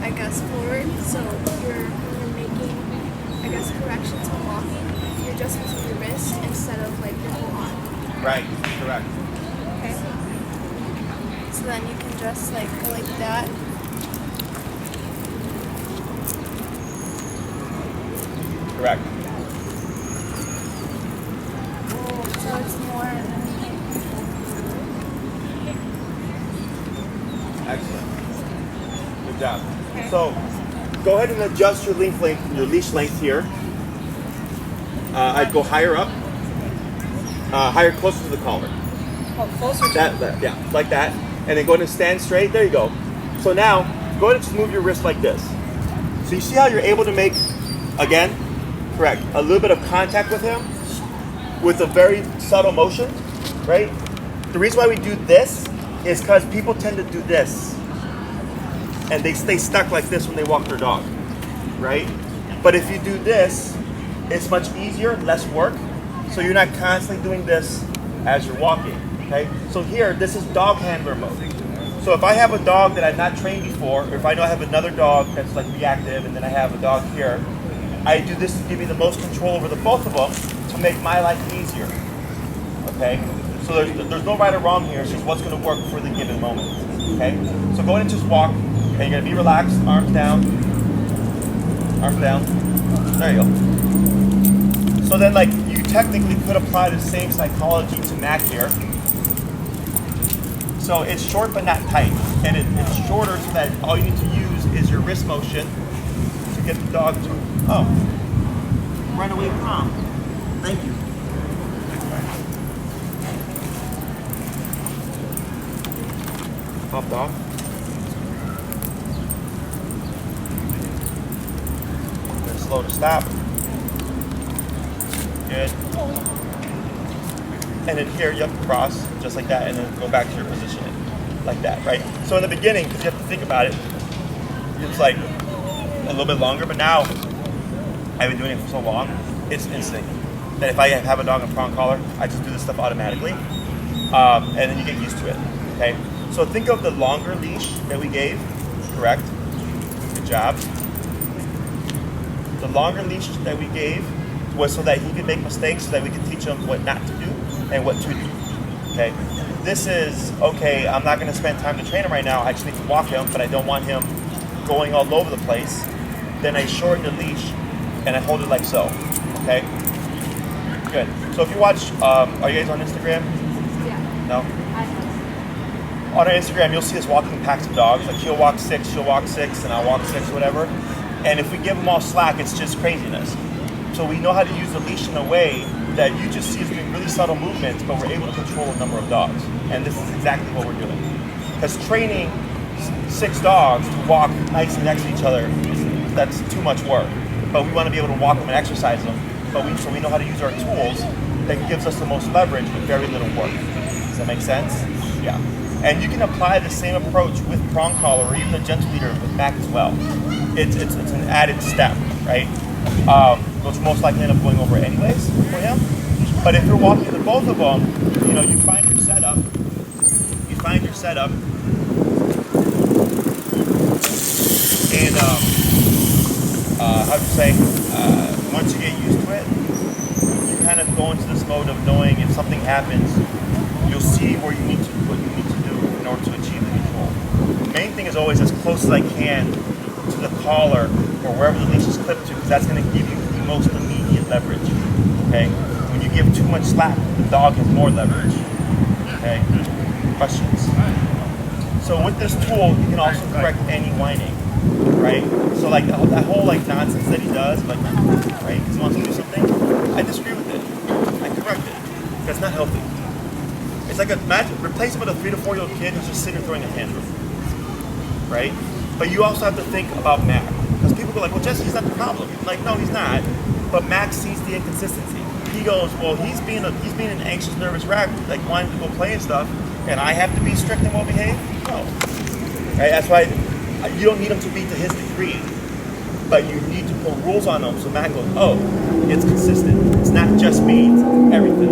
I guess, forward. So when you're making, I guess, corrections when walking, you're just using your wrist instead of like your whole arm. Right. Correct. Okay. So then you can just like go like that. Correct. So it's more. Excellent. Good job. So go ahead and adjust your your leash length here. I'd go higher up, higher, closer to the collar. Oh, closer to That, yeah, like that. And then go ahead and stand straight. There you go. So now, go ahead and just move your wrist like this. So you see how you're able to make, again, correct, a little bit of contact with him with a very subtle motion, right? The reason why we do this is because people tend to do this. And they stay stuck like this when they walk their dog, right? But if you do this, it's much easier, less work. So you're not constantly doing this as you're walking, okay? So here, this is dog handler mode. So if I have a dog that I've not trained before, or if I know I have another dog that's like reactive, and then I have a dog here, I do this to give me the most control over the both of them to make my life easier, okay? So there's no right or wrong here, it's just what's gonna work for the given moment, okay? So go ahead and just walk, and you're gonna be relaxed, arms down, there you go. So then like, you technically could apply the same psychology to Mack here. So it's short but not tight, and it's shorter so that all you need to use is your wrist motion to get the dog to, run away from. Thank you. popped off. They're slow to stop. Good. And then here you have to cross just like that, and then go back to your positioning like that, right? So in the beginning, because you have to think about it, it's like a little bit longer, but now I've been doing it for so long, it's instinct. That if I have a dog in prong collar, I just do this stuff automatically, and then you get used to it, okay? So think of the longer leash that we gave, correct? Good job. The longer leash that we gave was so that he could make mistakes, so that we could teach him what not to do and what to do, okay? This is, okay, I'm not gonna spend time to train him right now, I just need to walk him, but I don't want him going all over the place. Then I shorten the leash and I hold it like so, okay? Good. So if you watch, are you guys on Instagram? Yeah. No? On our Instagram, you'll see us walking packs of dogs. Like he'll walk 6, she'll walk 6, and I'll walk 6, whatever. And if we give them all slack, it's just craziness. So we know how to use the leash in a way that you just see us doing really subtle movements, but we're able to control a number of dogs. And this is exactly what we're doing. Because training 6 dogs to walk nicely next to each other, that's too much work. But we want to be able to walk them and exercise them. So we know how to use our tools that gives us the most leverage with very little work. Does that make sense? Yeah. And you can apply the same approach with prong collar or even the gentle leader with Mack as well. It's an added step, right? Which most likely end up going over anyways for him. But if you're walking the both of them, you know, you find your setup. And how'd you say? Once you get used to it, you kind of go into this mode of knowing if something happens, you'll see what you need to do in order to achieve the control. The main thing is always as close as I can to the collar or wherever the leash is clipped to, because that's going to give you the most immediate leverage. Okay? When you give too much slack, the dog has more leverage. Okay? Questions? So with this tool, you can also correct any whining. Right? So like that whole like nonsense that he does, like, right, because he wants to do something, I disagree with it. I correct it. That's not healthy. It's like replace him with a 3 to 4 year old kid who's just sitting there throwing a tantrum. Right? But you also have to think about Mack. Because people go like, well, Jesse, he's not the problem. Like, no, he's not. But Mack sees the inconsistency. He goes, well, he's being an anxious, nervous wreck, like wanting to go play and stuff, and I have to be strict and well behaved? No. Right? That's why you don't need him to be to his degree, but you need to put rules on him so Mack goes, oh, it's consistent. It's not just me, it's everything.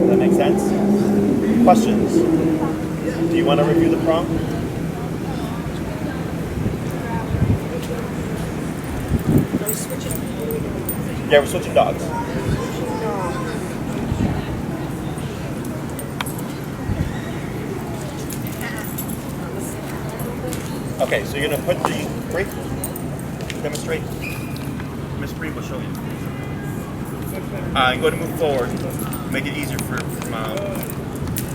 Does that make sense? Questions? Do you want to review the prong? Yeah, we're switching dogs. Okay, so you're going to put the brake, demonstrate. Miss Bree will show you. Go to move forward, make it easier for Mom.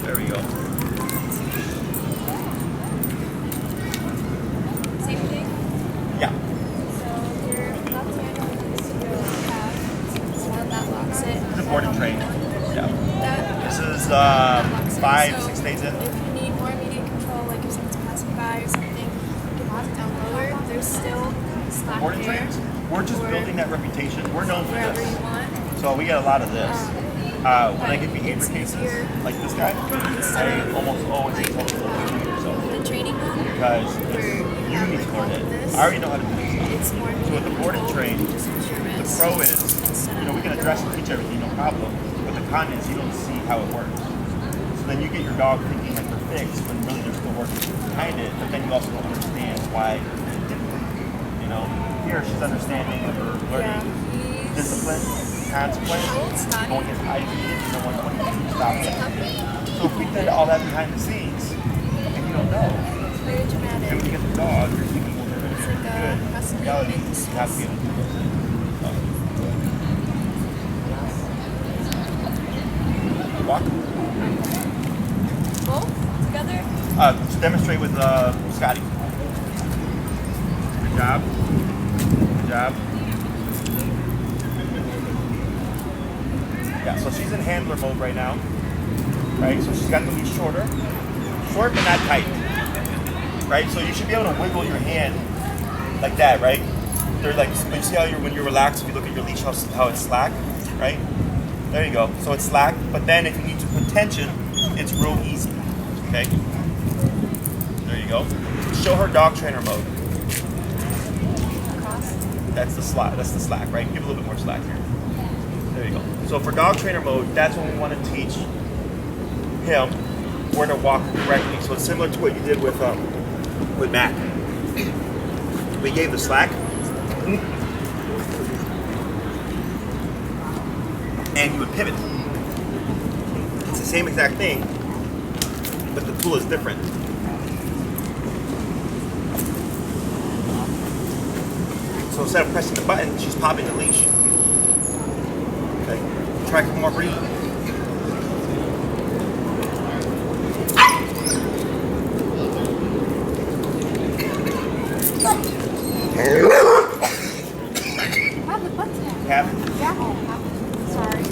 There we go. Same thing? Yeah. So your left hand needs to go half, so that locks it. This is board and train. Yeah. This is Locks it. 5, So 6 days in. If you need more immediate control, like if someone's passing by or something, you can lock it down lower. There's still slack Board and there. trains. We're just Or building that reputation. We're known for wherever this. you want. So we get a lot of this. When I get behavior it's cases, easier like this guy, I almost always tell them to do it yourself. The training one, Because where you need to learn it. this, I already know how to do this. it's more So with the board and train, just use your the wrist. pro is, you know, we can address and teach everything, no problem. But the con is you don't see how it works. So then you get your dog thinking that they're fixed when really they're still working behind it. But then you also don't understand why it's different. You know, here she's understanding of her learning discipline, consequence, going as high as needed, you know, 120 stops. So if we did all that behind the scenes, and you don't know, It's very dramatic. and when you get the dog, you're thinking, well, they're going to It's be like good. a recipe Reality, to make you have to be able to do those things. Walk. Both together? To demonstrate with Scotty. Good job. Good job. Yeah, so she's in handler mode right now. Right, so she's got the leash shorter. Short but not tight. right? So you should be able to wiggle your hand like that, right? They're like, you see how when you're relaxed, if you look at your leash, how it's slack, right? There you go. So it's slack, but then if you need to put tension, it's real easy, okay? There you go. Show her dog trainer mode. That's the slack, right? Give a little bit more slack here. There you go. So for dog trainer mode, that's when we want to teach him where to walk correctly. So it's similar to what you did with Mack. We gave the slack, and he would pivot. It's the same exact thing, but the tool is different. So instead of pressing the button, she's popping the leash. Okay, try a couple more breathing. Have the butt tap. Have Yeah. Sorry.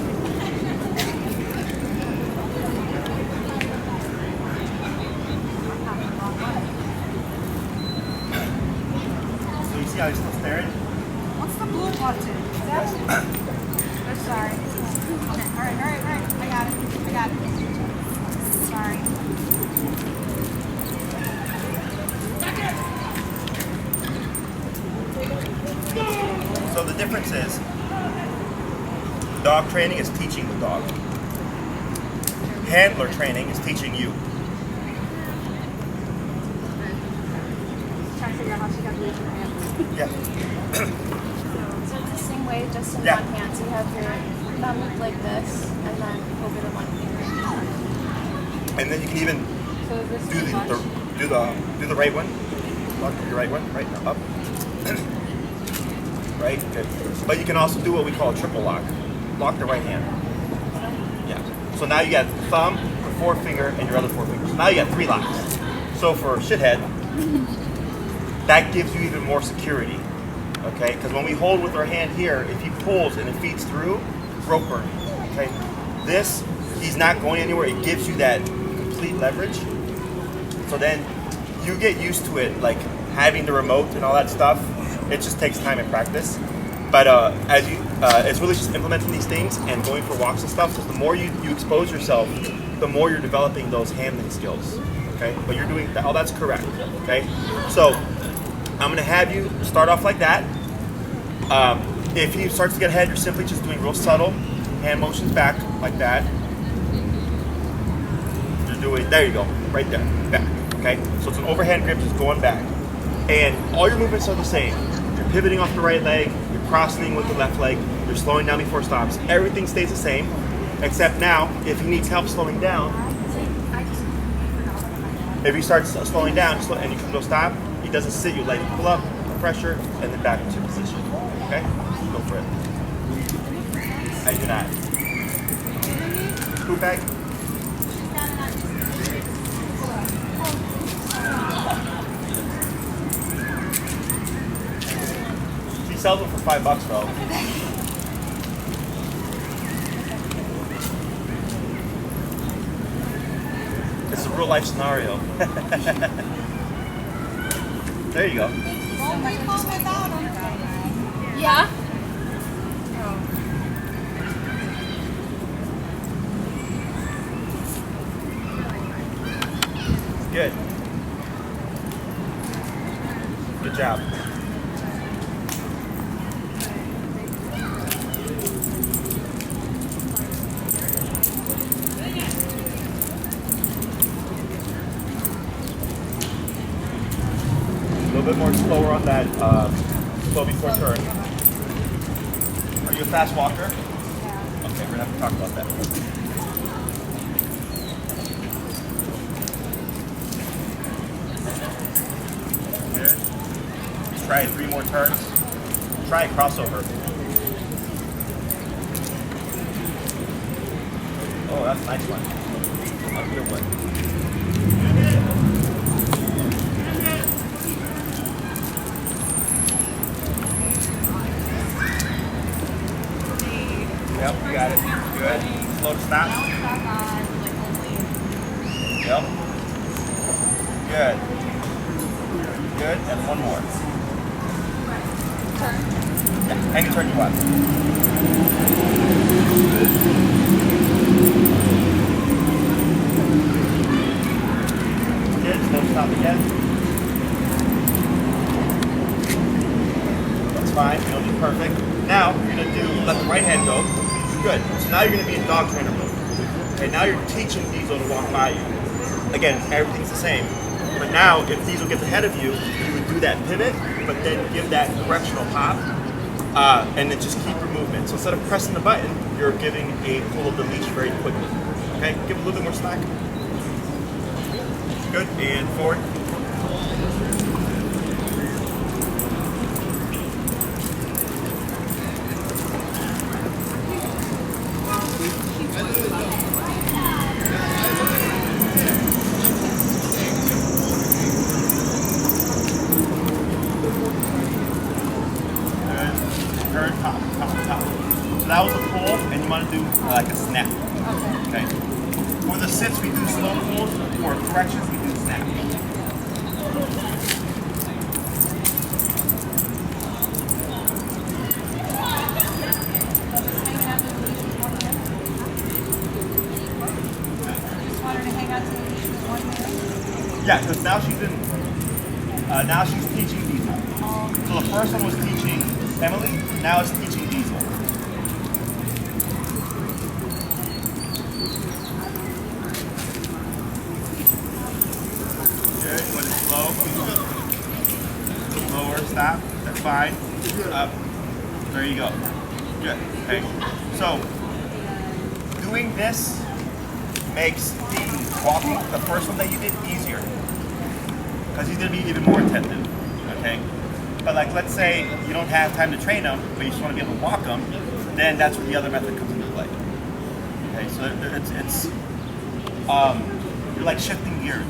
So you see how he's still staring? What's the blue button? Is that? I'm sorry. Okay. All right. I got it. Sorry. So the difference is, dog training is teaching the dog. Handler training is teaching you. Trying to figure out how she got to use her hands. Yeah. So it's the same way, just in Yeah. one hand. So you have your thumb like this, and then over the one finger. And then you can even So is this do too much? do the right one. Lock your right one, right up. Right, good. But you can also do what we call a triple lock. Lock the right hand. Yeah. So now you got thumb, your forefinger, and your other forefinger. So now you got 3 locks. So for shithead, that gives you even more security. Okay? Because when we hold with our hand here, if he pulls and it feeds through, rope burn. Okay? This, he's not going anywhere. It gives you that complete leverage. So then you get used to it, like having the remote and all that stuff. It just takes time and practice. But it's really just implementing these things and going for walks and stuff. So the more you expose yourself, the more you're developing those handling skills. Okay? But you're doing that. Oh, that's correct. Okay? So I'm gonna have you start off like that. If he starts to get ahead, you're simply just doing real subtle hand motions back like that. You're doing, there you go, right there, back. Okay? So it's an overhand grip, just going back. And all your movements are the same. You're pivoting off the right leg, you're crossing with the left leg, you're slowing down before stops. Everything stays the same, except now, if he needs help slowing down, if he starts slowing down and you come to a stop, he doesn't sit, you let him pull up, pressure, and then back into position. Okay? Go for it. I do not. Poop bag? He sells them for $5 though. It's a real life scenario. There you go. Yeah. Good. Good job. A little bit more slower on that slow before turn. Are you a fast walker? Yeah. Okay, we're gonna have to talk about that. Good. Try it 3 more turns. Try a crossover. Oh, that's a nice one. A good one. Yep, you got it. Good. Slow to stop. Yep. Good. Good, and one more. Yeah, any turn you want. Good, slow stop again. That's fine, you don't need perfect. Now, you're gonna do, let the right hand go. Good, so now you're gonna be in dog trainer mode. Okay, now you're teaching Diesel to walk by you. Again, everything's the same. But now, if Diesel gets ahead of you, you would do that pivot, but then give that correctional pop, and then just keep your movement. So instead of pressing the button, you're giving a pull of the leash very quickly. Okay, give a little bit more slack. Good, and forward. Turn, top. So that was a pull, and you want to do like a snap. Okay. For the sits, we do slow pulls. For corrections, we do snap. Yeah, because now she's in. Now she's teaching Diesel. So the first one was teaching Emily. Now it's teaching Diesel. Good. Go slow. Lower. Stop. That's fine. Up. There you go. Good. Okay. So doing this makes the walking, the first one that you did, easier. Because he's going to be even more attentive, okay? But like, let's say you don't have time to train him, but you just want to be able to walk him, then that's where the other method comes into play. Okay, so you're like shifting gears.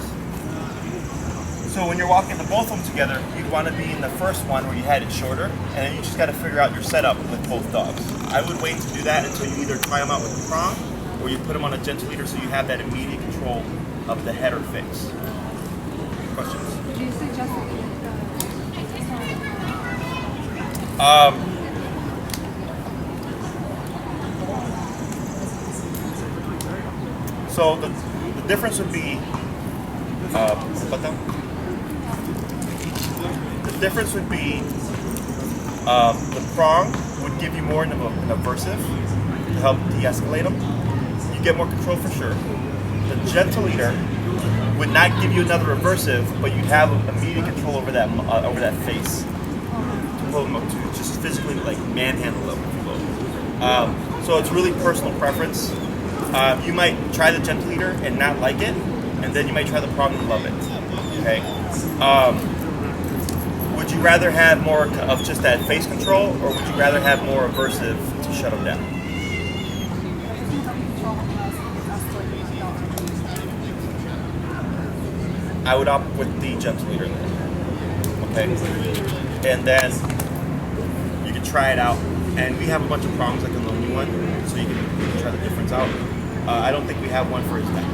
So when you're walking the both of them together, you'd want to be in the first one where you had it shorter, and then you just got to figure out your setup with both dogs. I would wait to do that until you either try them out with the prong, or you put them on a gentle leader so you have that immediate control of the head or face. Questions? Would you suggest so the difference would be the difference would be the prong would give you more of an aversive to help de-escalate them. You get more control for sure. The gentle leader would not give you another aversive, but you'd have immediate control over that face to pull them up to just physically like manhandle them, if you will. So it's really personal preference. You might try the gentle leader and not like it, and then you might try the prong and love it. Okay. Would you rather have more of just that face control, or would you rather have more aversive to shut them down? I would opt with the gentle leader then. Okay. And then you can try it out. And we have a bunch of prongs, like a lonely one, so you can try the difference out. I don't think we have one for his neck.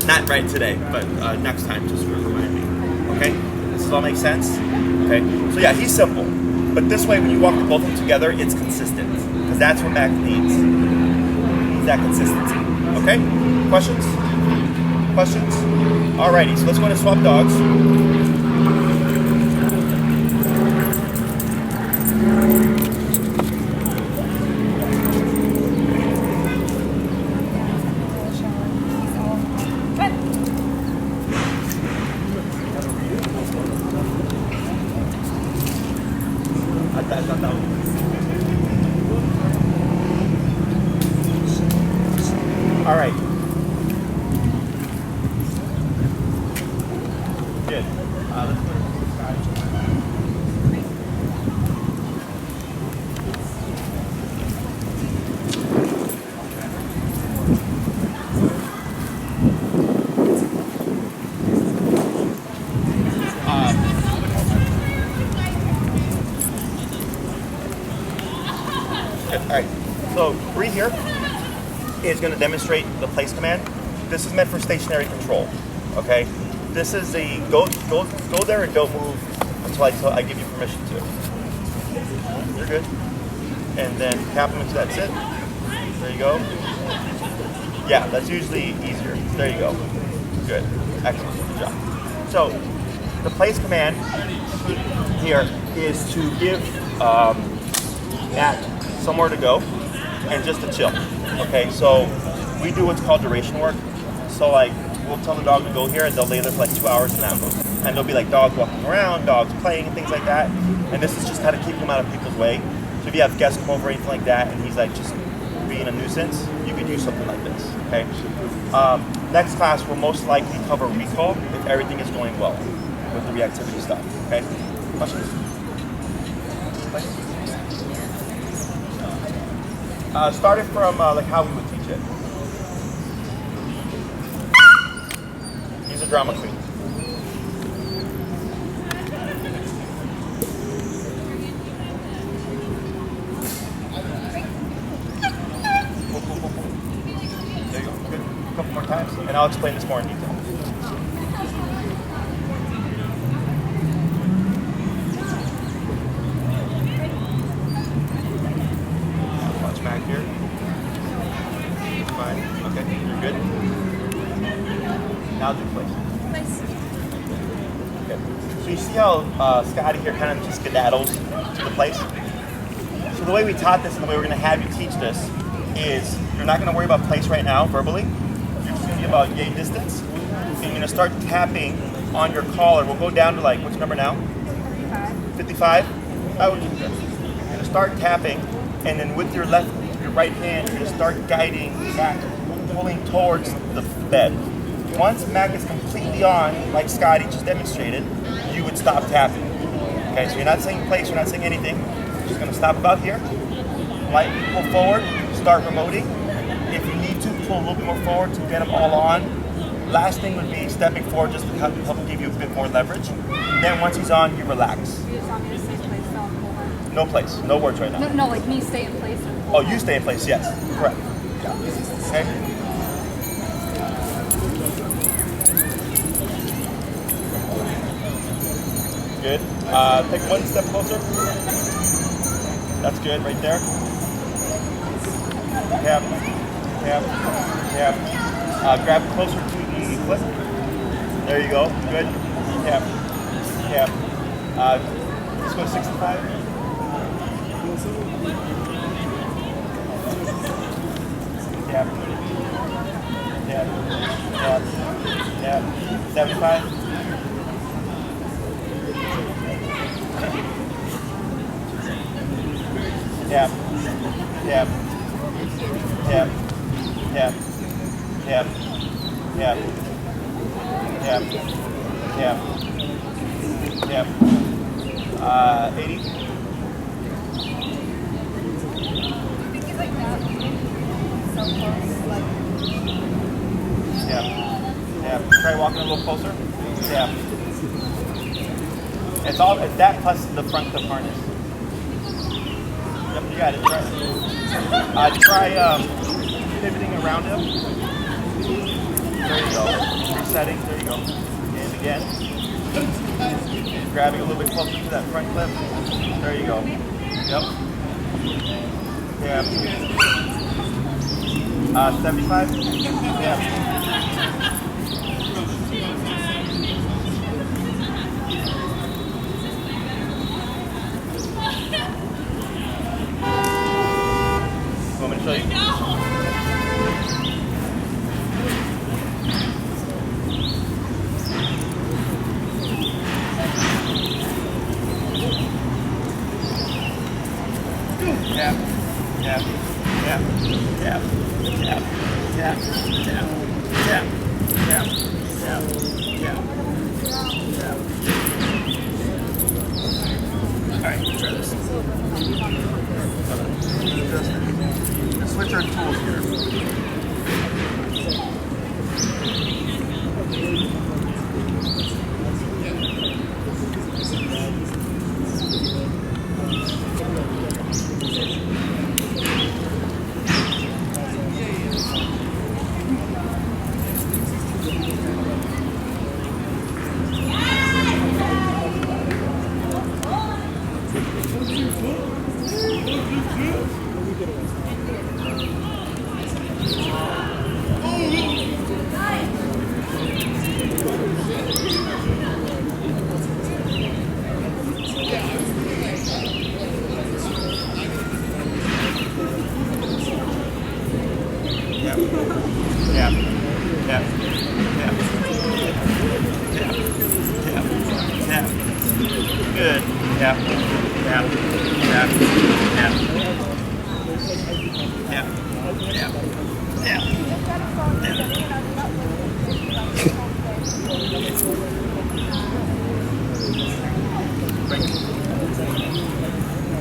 Not right today, but next time, just remind me. Okay? Does this all make sense? Okay. So yeah, he's simple. But this way, when you walk the both of them together, it's consistent. Because that's what Mack needs. He needs that consistency. Okay? Questions? Questions? Alrighty, so let's go ahead and swap dogs. All right. Good. Let's put it to the side. Good. All right. So breathe here. Is going to demonstrate the place command. This is meant for stationary control, okay? This is a go there and don't move until I give you permission to. You're good. And then tap them into that sit. There you go. Yeah, that's usually easier. There you go. Good. Excellent. Good job. So the place command here is to give Matt somewhere to go and just to chill. Okay, so we do what's called duration work. So like we'll tell the dog to go here and they'll lay there for like 2 hours in that mode. And there'll be like dogs walking around, dogs playing and things like that. And this is just how to keep them out of people's way. So if you have guests come over or anything like that and he's like just being a nuisance, you could use something like this, okay? Next class will most likely cover recall if everything is going well with the reactivity stuff, okay? Questions? Started from like how we would teach it. He's a drama queen. There you go. Good. A couple more times, and I'll explain this more in detail. Watch Mack here. Fine. Okay, you're good. Now do place. Okay. So you see how Scotty here kind of just skedaddles to the place? So the way we taught this and the way we're going to have you teach this is you're not going to worry about place right now verbally. You're just going to be about yay distance. And you're going to start tapping on your collar. We'll go down to like, what's the number now? 55. You're going to start tapping, and then with your right hand, you're going to start guiding Mack, pulling towards the bed. Once Mack is completely on, like Scotty just demonstrated, you would stop tapping. Okay, so you're not saying place, you're not saying anything. You're just going to stop about here. Lightly pull forward, start remoting. If you need to, pull a little bit more forward to get them all on. Last thing would be stepping forward just to help give you a bit more leverage. Then once he's on, you relax. You just want me to stay in place, don't pull her? No place, no words right now. No, like me stay in place. And pull Oh, her. you stay in place, yes, correct. Yeah. Okay. Good. Take one step closer. That's good, right there. Tap, tap, tap. Grab closer to the clip. There you go. Good. Tap, tap. Let's go 65. Tap, tap, tap, tap. 75. Tap, tap, tap, tap, tap, tap, tap, tap, tap. 80. Because like that, so close, like. Tap, tap. Try walking a little closer. Tap. It's that plus the front clip harness. Yep, you got it. Try pivoting around him. There you go. Resetting. There you go. And again. Grabbing a little bit closer to that front clip. There you go. Yep. Yeah. 75. Yeah. Want me to show you? Tap, tap, tap, tap, tap, tap, tap, tap, tap, tap, tap, tap. All right, try this. Let's switch our tools here. Good. Tap. Tap. Tap. Tap. Tap. Tap. Tap.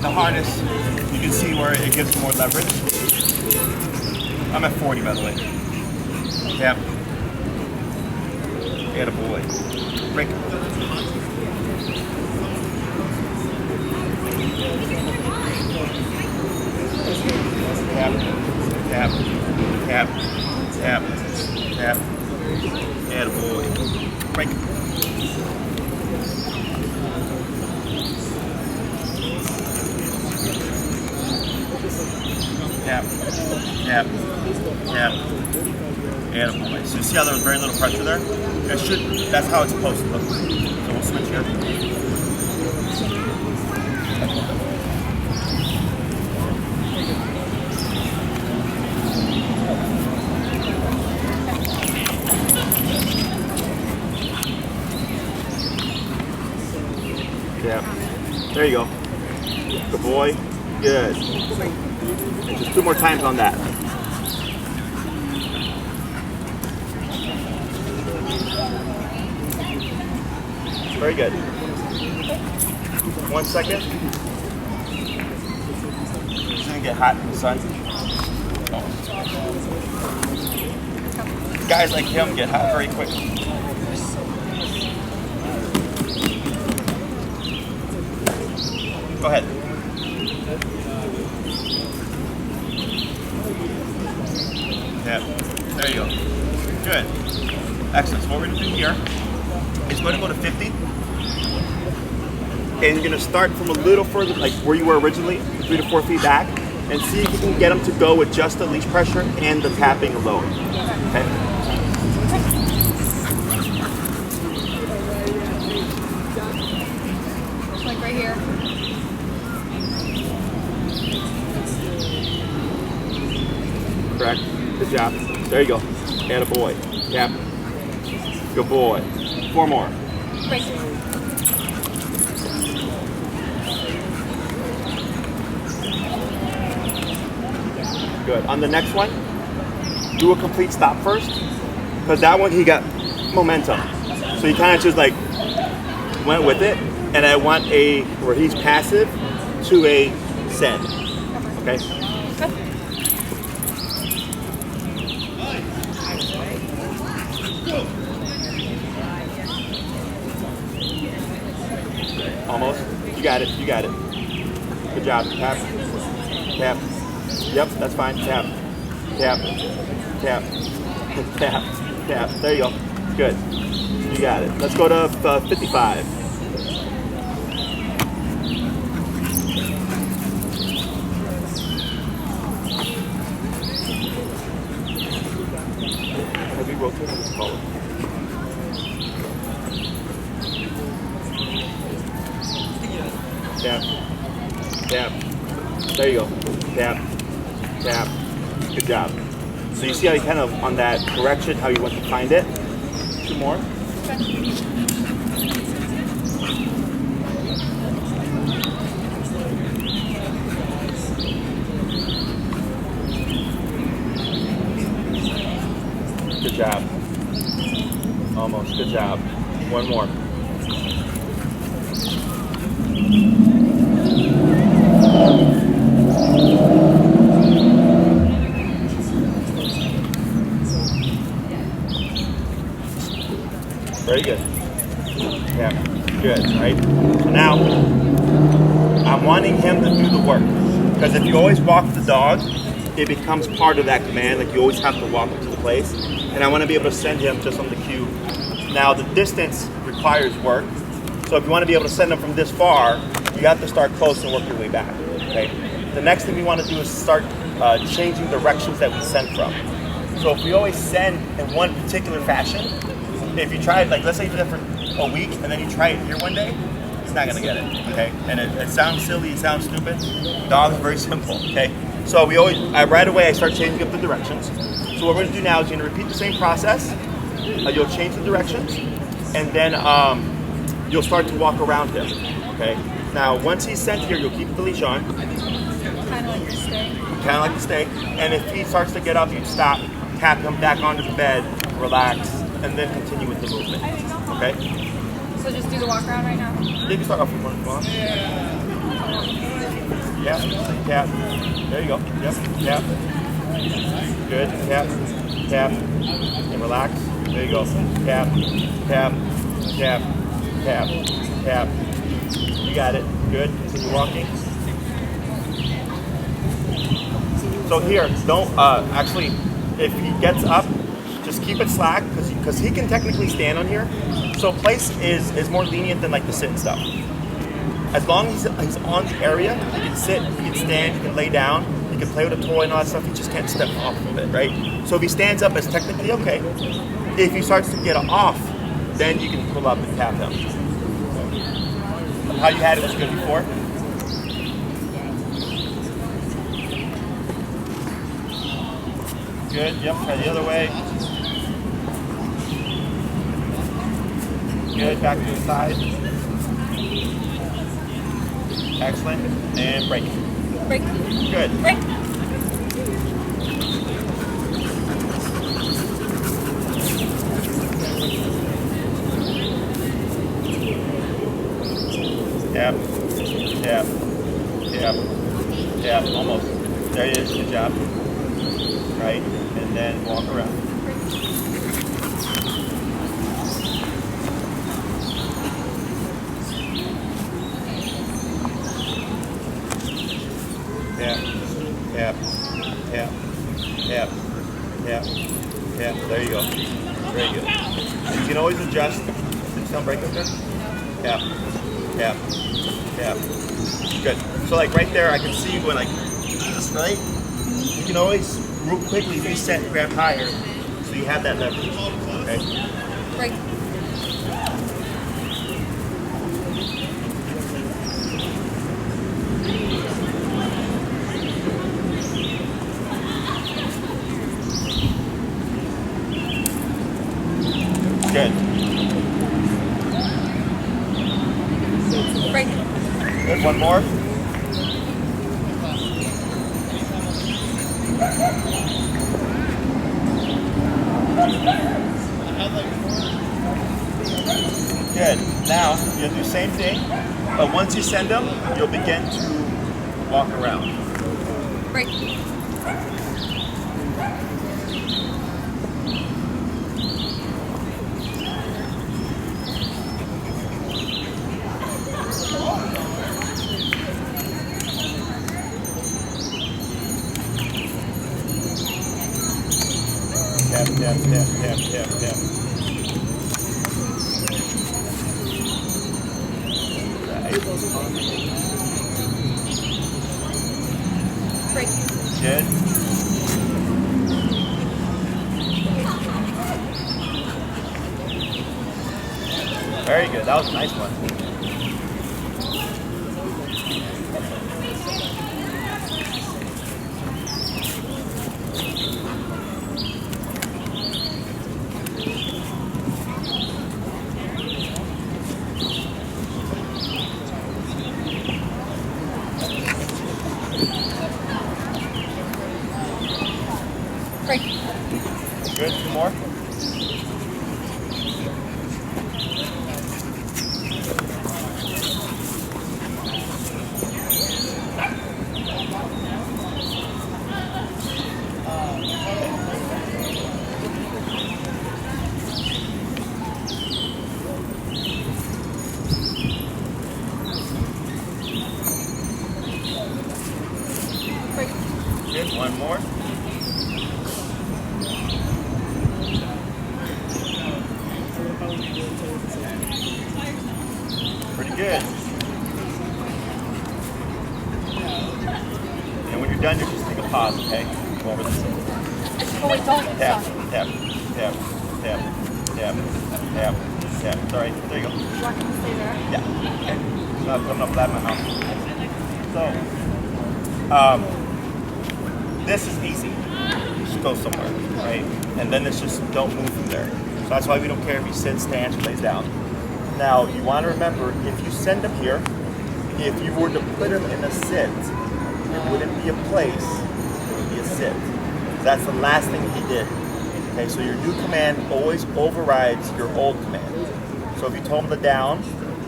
The harness, you can see where it gives more leverage. I'm at 40, by the way. Tap. Atta boy. Break. Tap, tap, tap, tap, tap. Atta boy. Break. Tap, tap, tap. Atta boy. So you see how there was very little pressure there? That's how it's supposed to look. So we'll switch here. Yeah. There you go. Good boy. Good. And just 2 more times on that. Very good. 1 second. It's gonna get hot in the sun. Guys like him get hot very quick. Go ahead. Yeah, there you go. Good. Excellent. So what we're going to do here is going to go to 50. And you're going to start from a little further, like where you were originally, 3 to 4 feet back, and see if you can get them to go with just the leash pressure and the tapping alone. Okay? Like right here. Correct. Good job. There you go. Atta boy. Tap. Good boy. 4 more. Break. Good. On the next one, do a complete stop first, because that one he got momentum. So he kind of just like went with it, and I want a where he's passive to a send. Okay. Almost. You got it. You got it. Good job. Tap. Tap. Yep, that's fine. Tap. Tap. Tap. Tap. Tap. There you go. Good. You got it. Let's go to 55. Have we rotated this color? Tap, tap, there you go, tap, tap, good job. So you see how you kind of, on that correction, how you went to find it? 2 more. Good job. Almost, good job. 1 more. Very good. Yeah, good, right? So now, I'm wanting him to do the work. Because if you always walk the dog, it becomes part of that command. Like you always have to walk him to the place. And I want to be able to send him just on the cue. Now, the distance requires work. So if you want to be able to send him from this far, you have to start close and work your way back, okay? the next thing we want to do is start changing directions that we send from. So if we always send in one particular fashion, if you try it, like let's say you do that for a week and then you try it here one day, he's not gonna get it, okay? And it sounds silly, it sounds stupid. Dogs are very simple, okay? So we always, right away I start changing up the directions. So what we're gonna do now is you're gonna repeat the same process. You'll change the directions and then you'll start to walk around him, okay? Now once he's sent here, you'll keep the leash on. Kind of like to stay. Kind of like to stay. And if he starts to get up, you'd stop, tap him back onto the bed, relax, and then continue with the movement. Okay? So just do the walk around right now? You can start off with one. Come on. Yeah. Tap. There you go. Yep. Tap. Good. Tap. Tap. And relax. There you go. Tap. Tap. Tap. Tap. Tap. You got it. Good. Continue walking. So here, don't actually, if he gets up, just keep it slack because he can technically stand on here. So place is more lenient than like the sit and stuff. As long as he's on the area, he can sit, he can stand, he can lay down, he can play with a toy and all that stuff. He just can't step off of it, right? So if he stands up, it's technically okay. If he starts to get off, then you can pull up and tap him. How you had it was good before. Good, yep, try the other way. Good, back to the side. Excellent, and break. Break. Good. Break. Tap, tap, tap, tap, almost. There it is, good job. Right, and then walk around. Tap, tap, tap, tap, tap, tap. There you go. Very good. And you can always adjust. Did you break up there? Tap, tap, tap. Good. So like right there, I can see you going like this, right? You can always real quickly reset and grab higher, so you have that leverage. Okay. Break. Good. Break. Good. One more. Good. Now you'll do the same thing, but once you send them, you'll begin to walk around. Break. Tap, tap, tap, tap, tap, tap. Break. Good. Very good. That was a nice one. Break. Good. Two more. Break. Good. One more. Pretty good. done, you just take a pause, okay? Go over the sit. Oh wait, don't. Tap, Stop. tap, tap, tap, tap, tap, tap. It's all right. There you go. You want me to stay there? Yeah. Okay. No, I'm gonna flap my mouth. So, this is easy. Just go somewhere, right? And then it's just don't move from there. So that's why we don't care if he sits, stands, or lays down. Now, you want to remember, if you send him here, if you were to put him in a sit, it wouldn't be a place, it would be a sit. That's the last thing he did. Okay, so your new command always overrides your old command. So if you told him the down,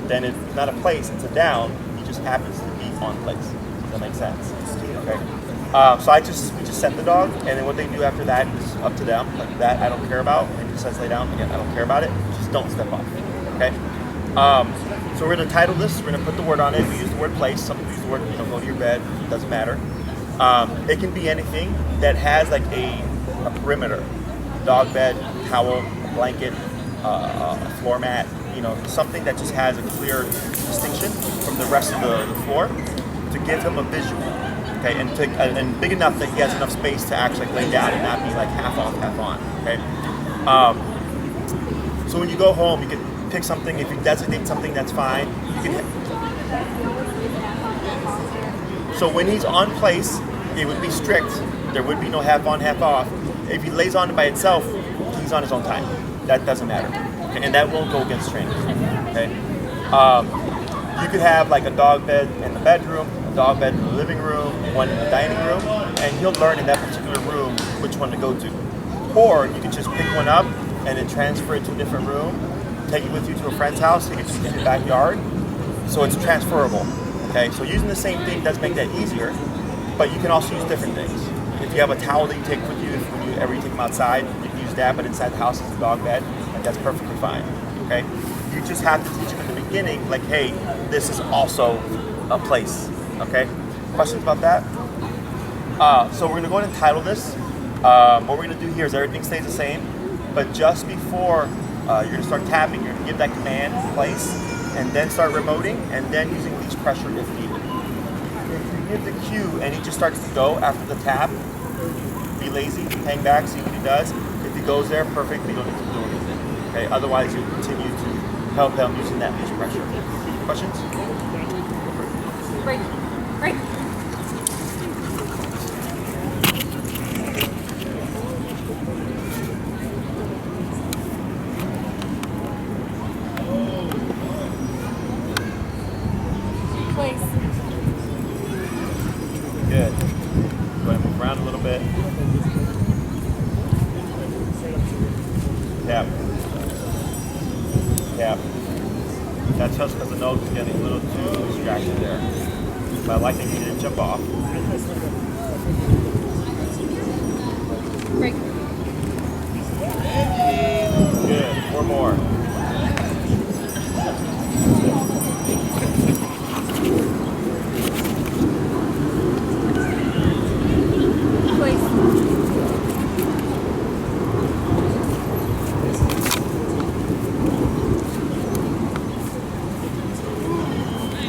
then it's not a place, it's a down. He just happens to be on place. Does that make sense? Okay. So we just set the dog, and then what they do after that is up to them. Like that, I don't care about. When he says lay down, again, I don't care about it. Just don't step off. Okay. So we're gonna title this. We're gonna put the word on it. We use the word place. Some people use the word, go to your bed. It doesn't matter. It can be anything that has like a perimeter, dog bed, towel, a blanket, a floor mat. Something that just has a clear distinction from the rest of the floor to give him a visual. Okay, and big enough that he has enough space to actually lay down and not be like half off, half on. Okay. So when you go home, you can pick something. If you designate something, that's fine. So when he's on place, it would be strict. There would be no half on, half off. If he lays on it by itself, he's on his own time. That doesn't matter, okay? And that won't go against training. Okay. You could have like a dog bed in the bedroom, a dog bed in the living room, one in the dining room, and he'll learn in that particular room which one to go to. Or you can just pick one up and then transfer it to a different room, take it with you to a friend's house, take it to the backyard. So it's transferable. Okay, so using the same thing does make that easier, but you can also use different things. If you have a towel that you take with you, when you ever take them outside, you can use that, but inside the house is a dog bed, and that's perfectly fine. Okay, you just have to teach them in the beginning, like, hey, this is also a place. Okay, questions about that? So we're gonna go ahead and title this. What we're gonna do here is everything stays the same, but just before you're gonna start tapping, you're gonna give that command place, and then start remoting, and then using leash pressure if needed. If you give the cue and he just starts to go after the tap, be lazy, hang back, see what he does. If he goes there, perfect, you don't need to do anything. Okay, otherwise you continue to help him using that leash pressure. Questions? Break. Break. Place. Good. Go ahead and move around a little bit. Tap. Tap. That's just because the nose is getting a little too distracted there. But I like that he didn't jump off. Break. Good. 4 more. Place.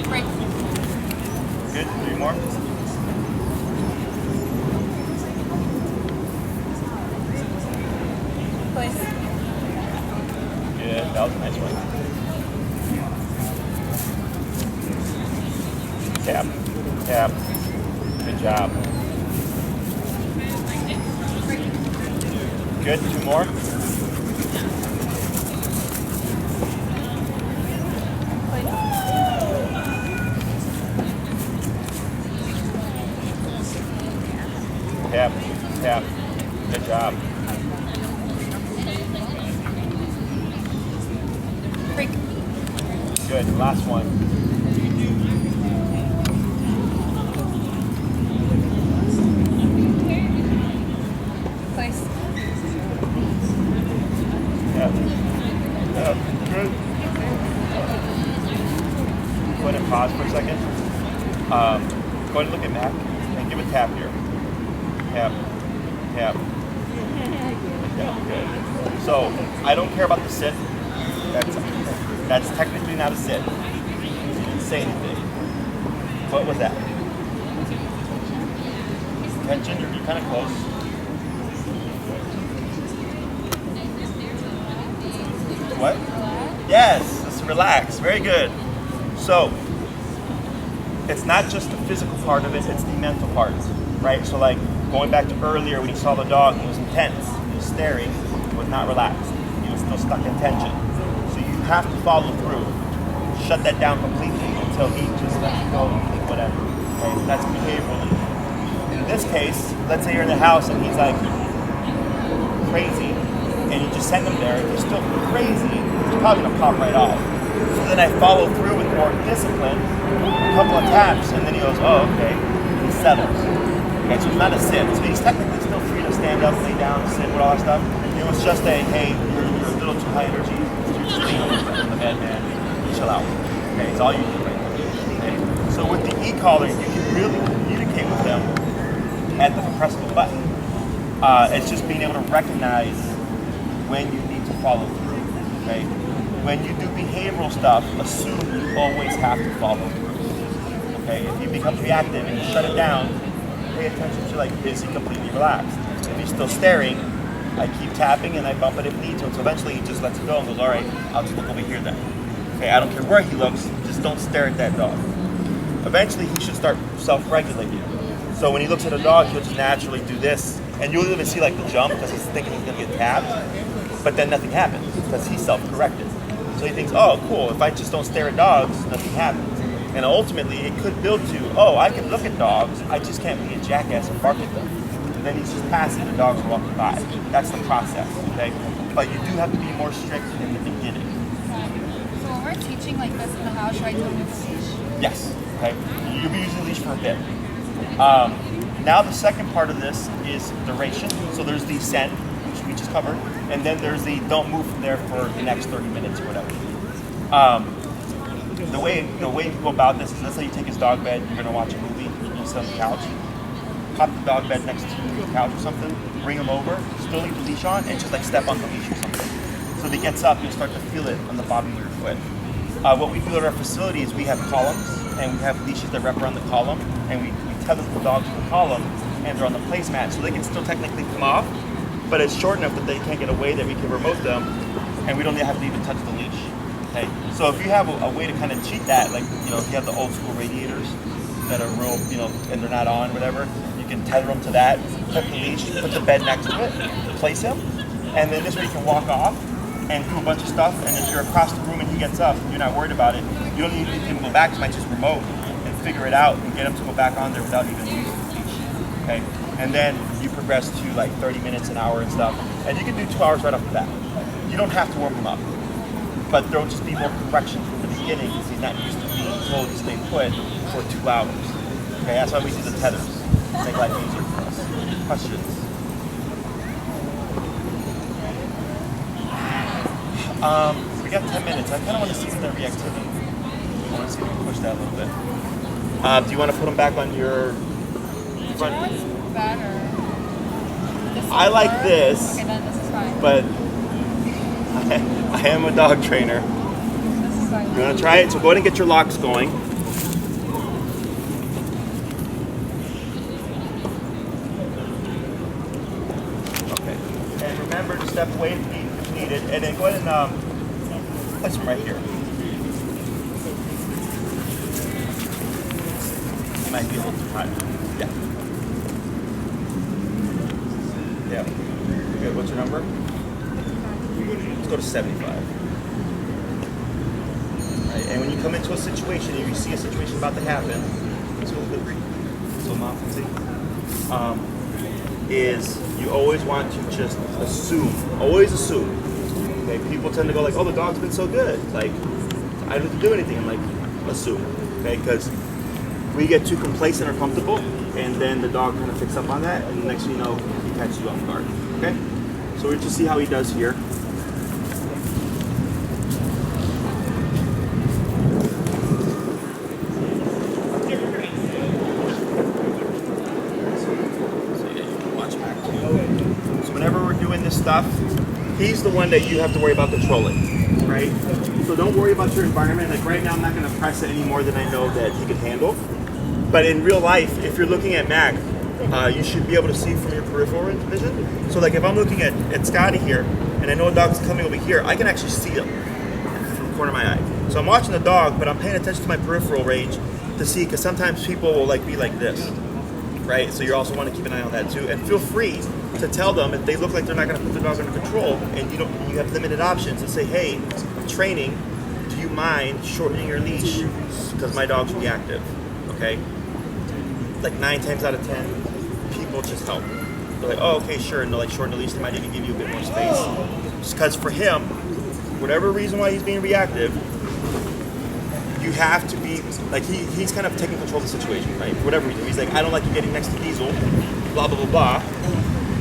Break. Good. 3 more. Place. Good. That was a nice one. Tap. Tap. Good job. Good. 2 more. Place. Tap. Tap. Good job. Break. Good. Last one. Place. Yep. Yep. Good. Go ahead and pause for a second. Go ahead and look at Mack and give a tap here. Tap. Tap. Yeah, good. So I don't care about the sit. That's technically not a sit. You didn't say anything. What was that? attention. You're kind of close. What? Yes, just relax. Very good. So, it's not just the physical part of it, it's the mental part, right? So like, going back to earlier when you saw the dog, he was intense, he was staring, he was not relaxed, he was still stuck in tension. So you have to follow through, shut that down completely until he just lets you go and think whatever, okay? That's behaviorally. In this case, let's say you're in the house and he's like crazy, and you just send him there, if he's still crazy, he's probably gonna pop right off. So then I follow through with more discipline, a couple of taps, and then he goes, oh, okay, he settles. Okay, so it's not a sit. So he's technically still free to stand up, lay down, sit, with all that stuff. It was just a, hey, you're a little too high energy, so you're just laying on the bed, man. Chill out. Okay, it's all you do right now. Okay? So with the e-collar, you can really communicate with them at the press of a button. It's just being able to recognize when you need to follow through. Okay? When you do behavioral stuff, assume you always have to follow through. Okay? If he becomes reactive and you shut it down, pay attention to like, is he completely relaxed? If he's still staring, I keep tapping and I bump it if need to. So eventually he just lets it go and goes, all right, I'll just look over here then. Okay, I don't care where he looks, just don't stare at that dog. Eventually he should start self-regulating. So when he looks at a dog, he'll just naturally do this. And you'll even see like the jump because he's thinking he's gonna get tapped. But then nothing happens because he's self-corrected. So he thinks, oh, cool, if I just don't stare at dogs, nothing happens. And ultimately, it could build to, oh, I can look at dogs, I just can't be a jackass and bark at them. And then he's just passing, the dogs are walking by. That's the process, okay? But you do have to be more strict in the beginning. So when we're teaching like this in the house, should I do it with a leash? Yes, okay? You'll be using a leash for a bit. Now the second part of this is duration. So there's the send, which we just covered, and then there's the don't move from there for the next 30 minutes or whatever. The way you go about this is, let's say you take his dog bed, you're gonna watch a movie, you sit on the couch, pop the dog bed next to the couch or something, bring him over, still leave the leash on, and just like step on the leash or something. So if he gets up, you'll start to feel it on the bottom of your foot. What we do at our facility is we have columns, and we have leashes that wrap around the column, and we tether the dogs to the column, and they're on the placemat, so they can still technically come off, but it's short enough that they can't get away that we can remote them, and we don't have to even touch the leash. Okay? So if you have a way to kind of cheat that, like, you know, if you have the old school radiators that are real, you know, and they're not on, whatever, you can tether them to that, put the leash, put the bed next to it, place him, and then this way you can walk off and do a bunch of stuff, and if you're across the room and he gets up, you're not worried about it, you don't need him to go back, you might just remote and figure it out and get him to go back on there without even using the leash. Okay? And then you progress to like 30 minutes, an hour and stuff, and you can do 2 hours right off the bat. You don't have to warm him up, but there'll just be more correction from the beginning because he's not used to being told to stay put for 2 hours. Okay, that's why we do the tethers. Make life easier for us. Questions? We got 10 minutes. I kind of want to see some of the reactivity. I want to see if we can push that a little bit. Do you want to put them back on your front? Which one's better? This I like or- this, Okay, then this is fine. but I am a dog trainer. This is fine. You want to try it? So go ahead and get your locks going. Okay. And remember to step away if needed, and then go ahead and place them right here. You might be a little too high. Yeah. Yeah. Good. What's your number? Let's go to 75. Right. And when you come into a situation, if you see a situation about to happen, let's go with is you always want to just assume. Always assume. Okay. People tend to go like, "Oh, the dog's been so good. Like, I don't have to do anything." I'm like, assume. Okay, because we get too complacent or comfortable, and then the dog kind of picks up on that, and the next thing you know, he catches you off guard. Okay? So we just see how he does here. So yeah, you can watch Mack too. So whenever we're doing this stuff, he's the one that you have to worry about controlling, right? So don't worry about your environment. Like right now, I'm not going to press it any more than I know that he can handle. But in real life, if you're looking at Mack, you should be able to see from your peripheral vision. So like if I'm looking at Scotty here, and I know a dog's coming over here, I can actually see him from the corner of my eye. So I'm watching the dog, but I'm paying attention to my peripheral range to see, because sometimes people will like be like this, right? So you also want to keep an eye on that too. And feel free to tell them if they look like they're not going to put the dog under control, and you have limited options, to say, hey, training, do you mind shortening your leash because my dog's reactive? Okay. Like 9 times out of 10, people just help. They're like, oh, okay, sure, and they'll like shorten the leash. They might even give you a bit more space. Just because for him, whatever reason why he's being reactive, you have to be like he's kind of taking control of the situation, right? For whatever reason, he's like, I don't like you getting next to Diesel, blah blah blah blah.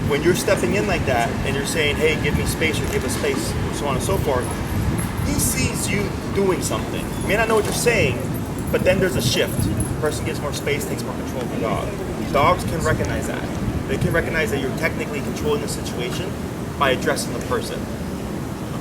When you're stepping in like that and you're saying, hey, give me space or give us space, so on and so forth, he sees you doing something. You may not know what you're saying, but then there's a shift. The person gets more space, takes more control of the dog. Dogs can recognize that. They can recognize that you're technically controlling the situation by addressing the person.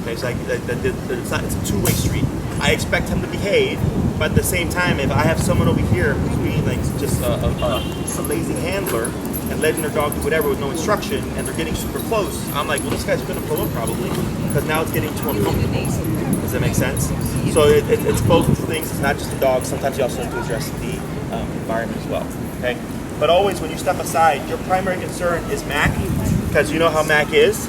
Okay, so it's a two-way street. I expect him to behave, but at the same time, if I have someone over here who's being like just a lazy handler and letting their dog do whatever with no instruction, and they're getting super close, I'm like, well, this guy's going to pull up probably, because now it's getting too uncomfortable. Does that make sense? So it's both things. It's not just the dog. Sometimes you also have to address the environment as well. Okay, but always when you step aside, your primary concern is Mack, because you know how Mack is,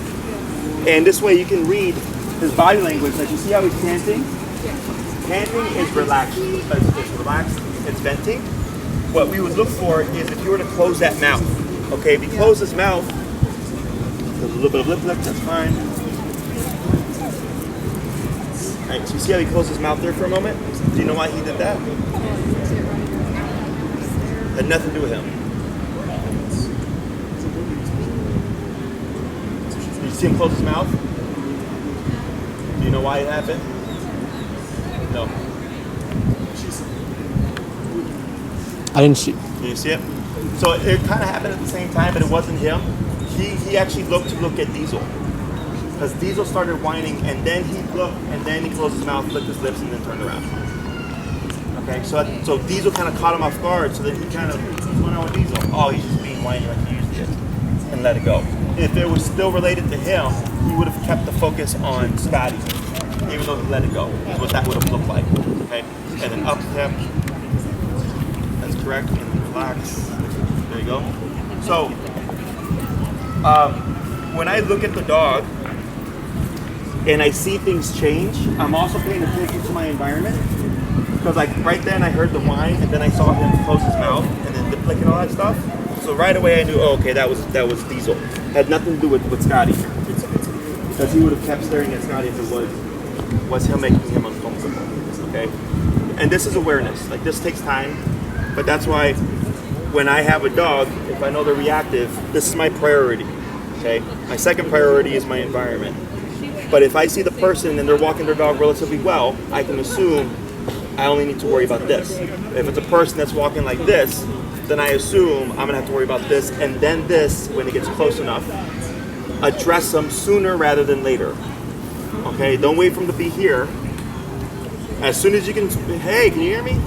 and this way you can read his body language. Like you see how he's panting. Panting is relaxed. It's relaxed. It's venting. What we would look for is if you were to close that mouth. Okay, if he closes his mouth, there's a little bit of lip lift, that's fine. Alright, so you see how he closed his mouth there for a moment? Do you know why he did that? Had nothing to do with him. Did you see him close his mouth? Do you know why it happened? No. I didn't see. Can you see it? So it kind of happened at the same time, but it wasn't him. He actually looked to look at Diesel, because Diesel started whining, and then he looked, and then he closed his mouth, licked his lips, and then turned around. Okay, so Diesel kind of caught him off guard, so then he kind of went on with Diesel. Oh, he's just being whiny like he usually is, and let it go. If it was still related to him, he would have kept the focus on Scotty, even though he let it go. Is what that would have looked like. Okay, and then up step. That's correct, and then relax. There you go. So, when I look at the dog and I see things change, I'm also paying attention to my environment. Because like right then I heard the whine, and then I saw him close his mouth and then lip lick and all that stuff. So right away I knew, oh, okay, that was Diesel. Had nothing to do with Scotty, because he would have kept staring at Scotty if it was him making him uncomfortable. Okay, and this is awareness. Like this takes time, but that's why when I have a dog, if I know they're reactive, this is my priority. Okay, my second priority is my environment. But if I see the person and they're walking their dog relatively well, I can assume I only need to worry about this. If it's a person that's walking like this, then I assume I'm gonna have to worry about this, and then this when it gets close enough. Address them sooner rather than later. Okay, don't wait for them to be here. As soon as you can, hey, can you hear me?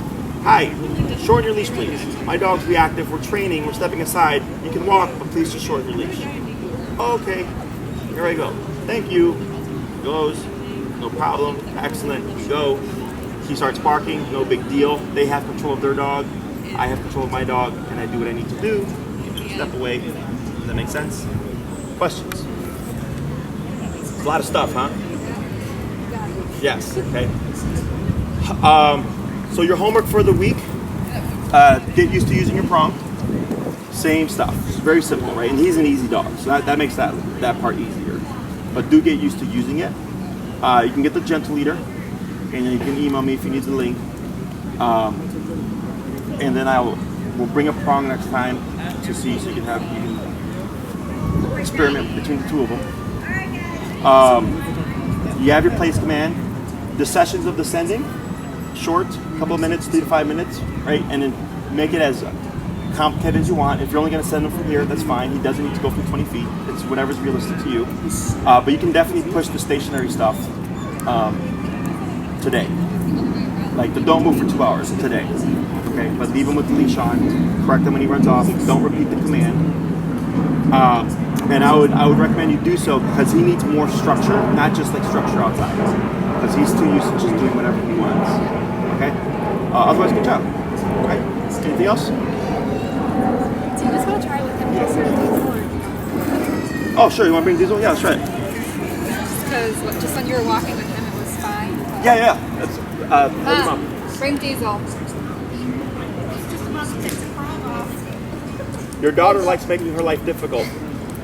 Hi, shorten your leash, please. My dog's reactive, we're training, we're stepping aside. You can walk, but please just shorten your leash. Okay, here I go. Thank you. Goes, no problem, excellent, you go. He starts barking, no big deal. They have control of their dog, I have control of my dog, and I do what I need to do. Step away. Does that make sense? Questions? It's a lot of stuff, huh? Yes, okay. So your homework for the week, get used to using your prong. Same stuff, it's very simple, right? And he's an easy dog, so that makes that part easier. But do get used to using it. You can get the gentle leader, and you can email me if you need the link. And then we'll bring a prong next time to see, so you can experiment between the two of them. You have your place command. The sessions of descending, short, a couple of minutes, 3 to 5 minutes, right? And then make it as complicated as you want. If you're only going to send him from here, that's fine. He doesn't need to go from 20 feet. It's whatever's realistic to you. But you can definitely push the stationary stuff today. Like the don't move for 2 hours today. Okay, but leave him with the leash on. Correct him when he runs off. Don't repeat the command. And I would recommend you do so because he needs more structure, not just like structure outside. Because he's too used to just doing whatever he wants. Okay. Otherwise, good job. All right. Anything else? Do you just want to try with him just so Oh, sure. You want to bring Diesel? Yeah, let's try it. because just when you were walking with him, it was fine. But Yeah. That's hold him up. Bring Diesel. Just about to take the Prong off. Your daughter likes making her life difficult.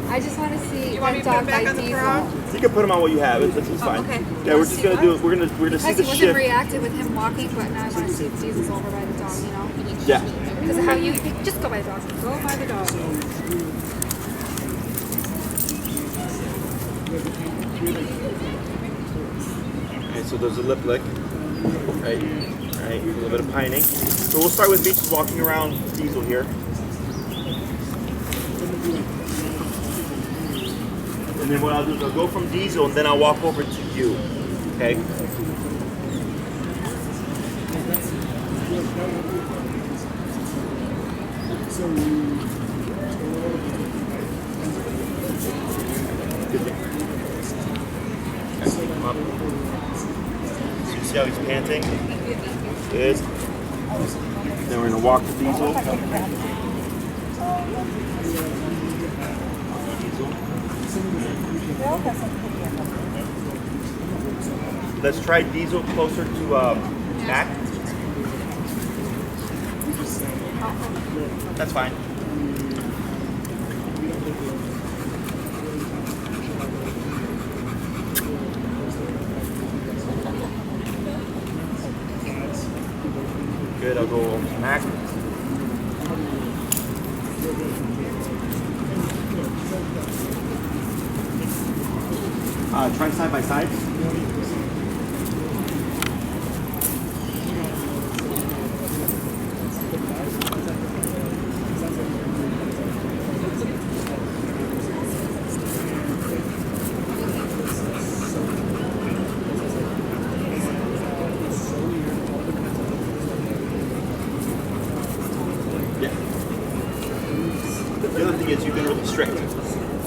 I just want to see You want me that to put dog it back bite on the Diesel. Prong? You can put him on what you have. It's fine. okay. Yeah, we're just gonna do. We're gonna see Because the he wasn't shift. reactive with him walking, but now I want to see if Diesel's over by the dog, you know? Yeah. Because of how you just go by the dog. Go by the dog. Okay, so there's a lip lick. Right. A little bit of pining. So we'll start with me just walking around Diesel here. And then what I'll do is I'll go from Diesel and then I'll walk over to you. Okay? Come up. So you see how he's panting? Good. Then we're going to walk to Diesel. Let's try Diesel closer to Mack. That's fine. Good, I'll go over to Mack. Try side by side. The other thing is you've been really strict.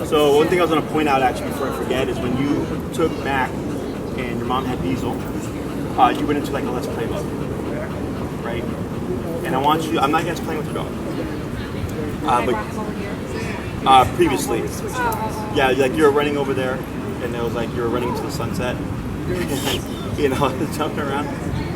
So one thing I was going to point out actually before I forget is when you took Mack and your mom had Diesel, you went into like a let's play mode, right? And I want you, I'm not against playing with your dog. I brought him over here. Previously, yeah, like you were running over there and it was like you were running to the sunset, you know, jumping around.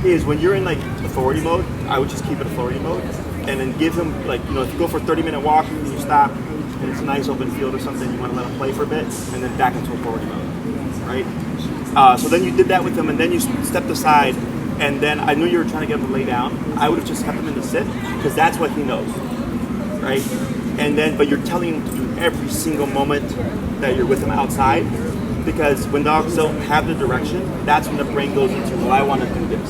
Is when you're in like authority mode, I would just keep it authority mode and then give him like, you know, if you go for a 30-minute walk and you stop, and it's a nice open field or something, you want to let him play for a bit, and then back into authority mode, right? So then you did that with him, and then you stepped aside, and then I knew you were trying to get him to lay down. I would have just kept him in the sit, because that's what he knows, right? And then, but you're telling him to do every single moment that you're with him outside, because when dogs don't have the direction, that's when the brain goes into, well, I want to do this,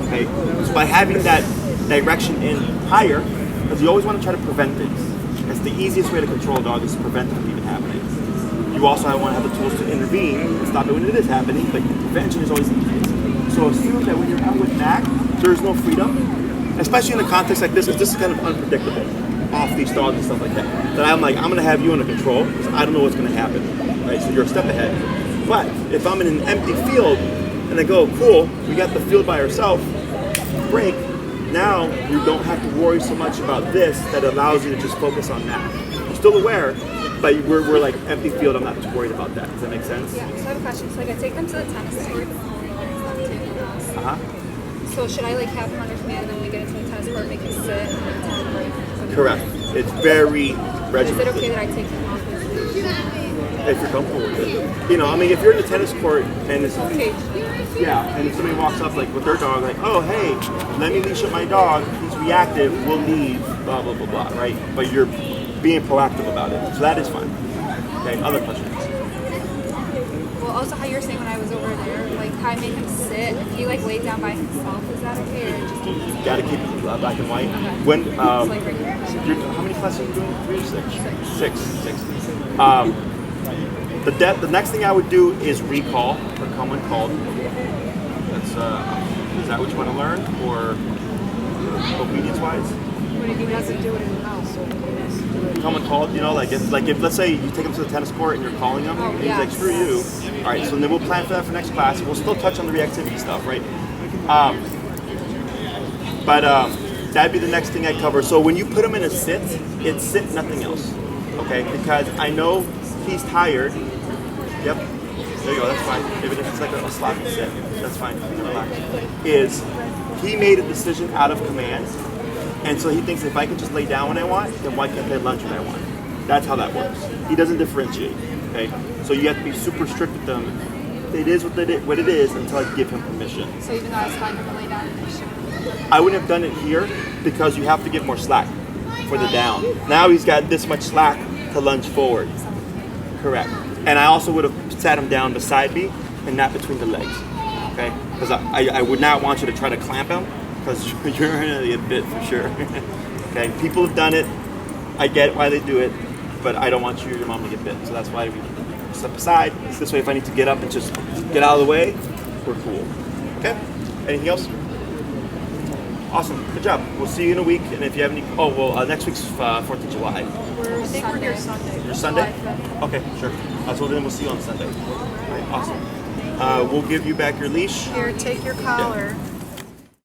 okay? So by having that direction in higher, because you always want to try to prevent things. It's the easiest way to control a dog is to prevent it from even happening. You also want to have the tools to intervene and stop it when it is happening, but prevention is always the easiest. So assume that when you're out with Mack, there's no freedom, especially in a context like this, because this is kind of unpredictable, off these dogs and stuff like that. That I'm like, I'm going to have you under control, because I don't know what's going to happen, right? So you're a step ahead. But if I'm in an empty field, and I go, cool, we got the field by ourselves, break, now you don't have to worry so much about this, that allows you to just focus on that. You're still aware, but we're like empty field, I'm not too worried about that. Does that make sense? Yeah, so I have a question. So like I take them to the tennis court. Uh-huh. So should I like have him under command and then we get into the tennis court, make him sit and then tell him like... Correct. It's very Is it regimented. okay that I take him off his leash? If you're comfortable with it. You know, I mean, if you're in the tennis court and it's... Okay. Yeah, and if somebody walks up like with their dog, like, oh, hey, let me leash up my dog, he's reactive, we'll leave, blah, blah, blah, blah, right? But you're being proactive about it, so that is fine. Okay, other questions? Well, also how you were saying when I was over there, like how I made him sit, if he like laid down by himself, is that okay? Or just keep him Gotta keep it black and white. Okay. When, It's like right here. how many classes are you doing? 3 or 6? Six. The next thing I would do is recall, or come when called. That's, is that what you want to learn, or? obedience-wise. What if he doesn't do it in the house? So he has to do it. Someone called, you know, like if let's say you take him to the tennis court and you're calling him, and he's like, screw you. All right, so then we'll plan for that for next class. We'll still touch on the reactivity stuff, right? But that'd be the next thing I cover. So when you put him in a sit, it's sit, nothing else, okay? Because I know he's tired. Yep, there you go, that's fine. If it's like a sloppy sit, that's fine, relax. He made a decision out of command, and so he thinks if I can just lay down when I want, then why can't I lunge when I want? That's how that works. He doesn't differentiate, okay? So you have to be super strict with them. It is what it is until I give him permission. So even though I was telling him to lay down, he should. I wouldn't have done it here because you have to give more slack for the down. Now he's got this much slack to lunge forward. Correct. And I also would have sat him down beside me and not between the legs. Okay? Because I would not want you to try to clamp him because you're going to get bit for sure. Okay? People have done it. I get why they do it, but I don't want you or your mom to get bit. So that's why we step aside. This way if I need to get up and just get out of the way, we're cool. Okay? Anything else? Awesome. Good job. We'll see you in a week. And if you have any... next week's 4th of July. I think we're here Sunday. Your Sunday? Okay, sure. So then we'll see you on Sunday. All right, awesome. We'll give you back your leash. Here, take your collar.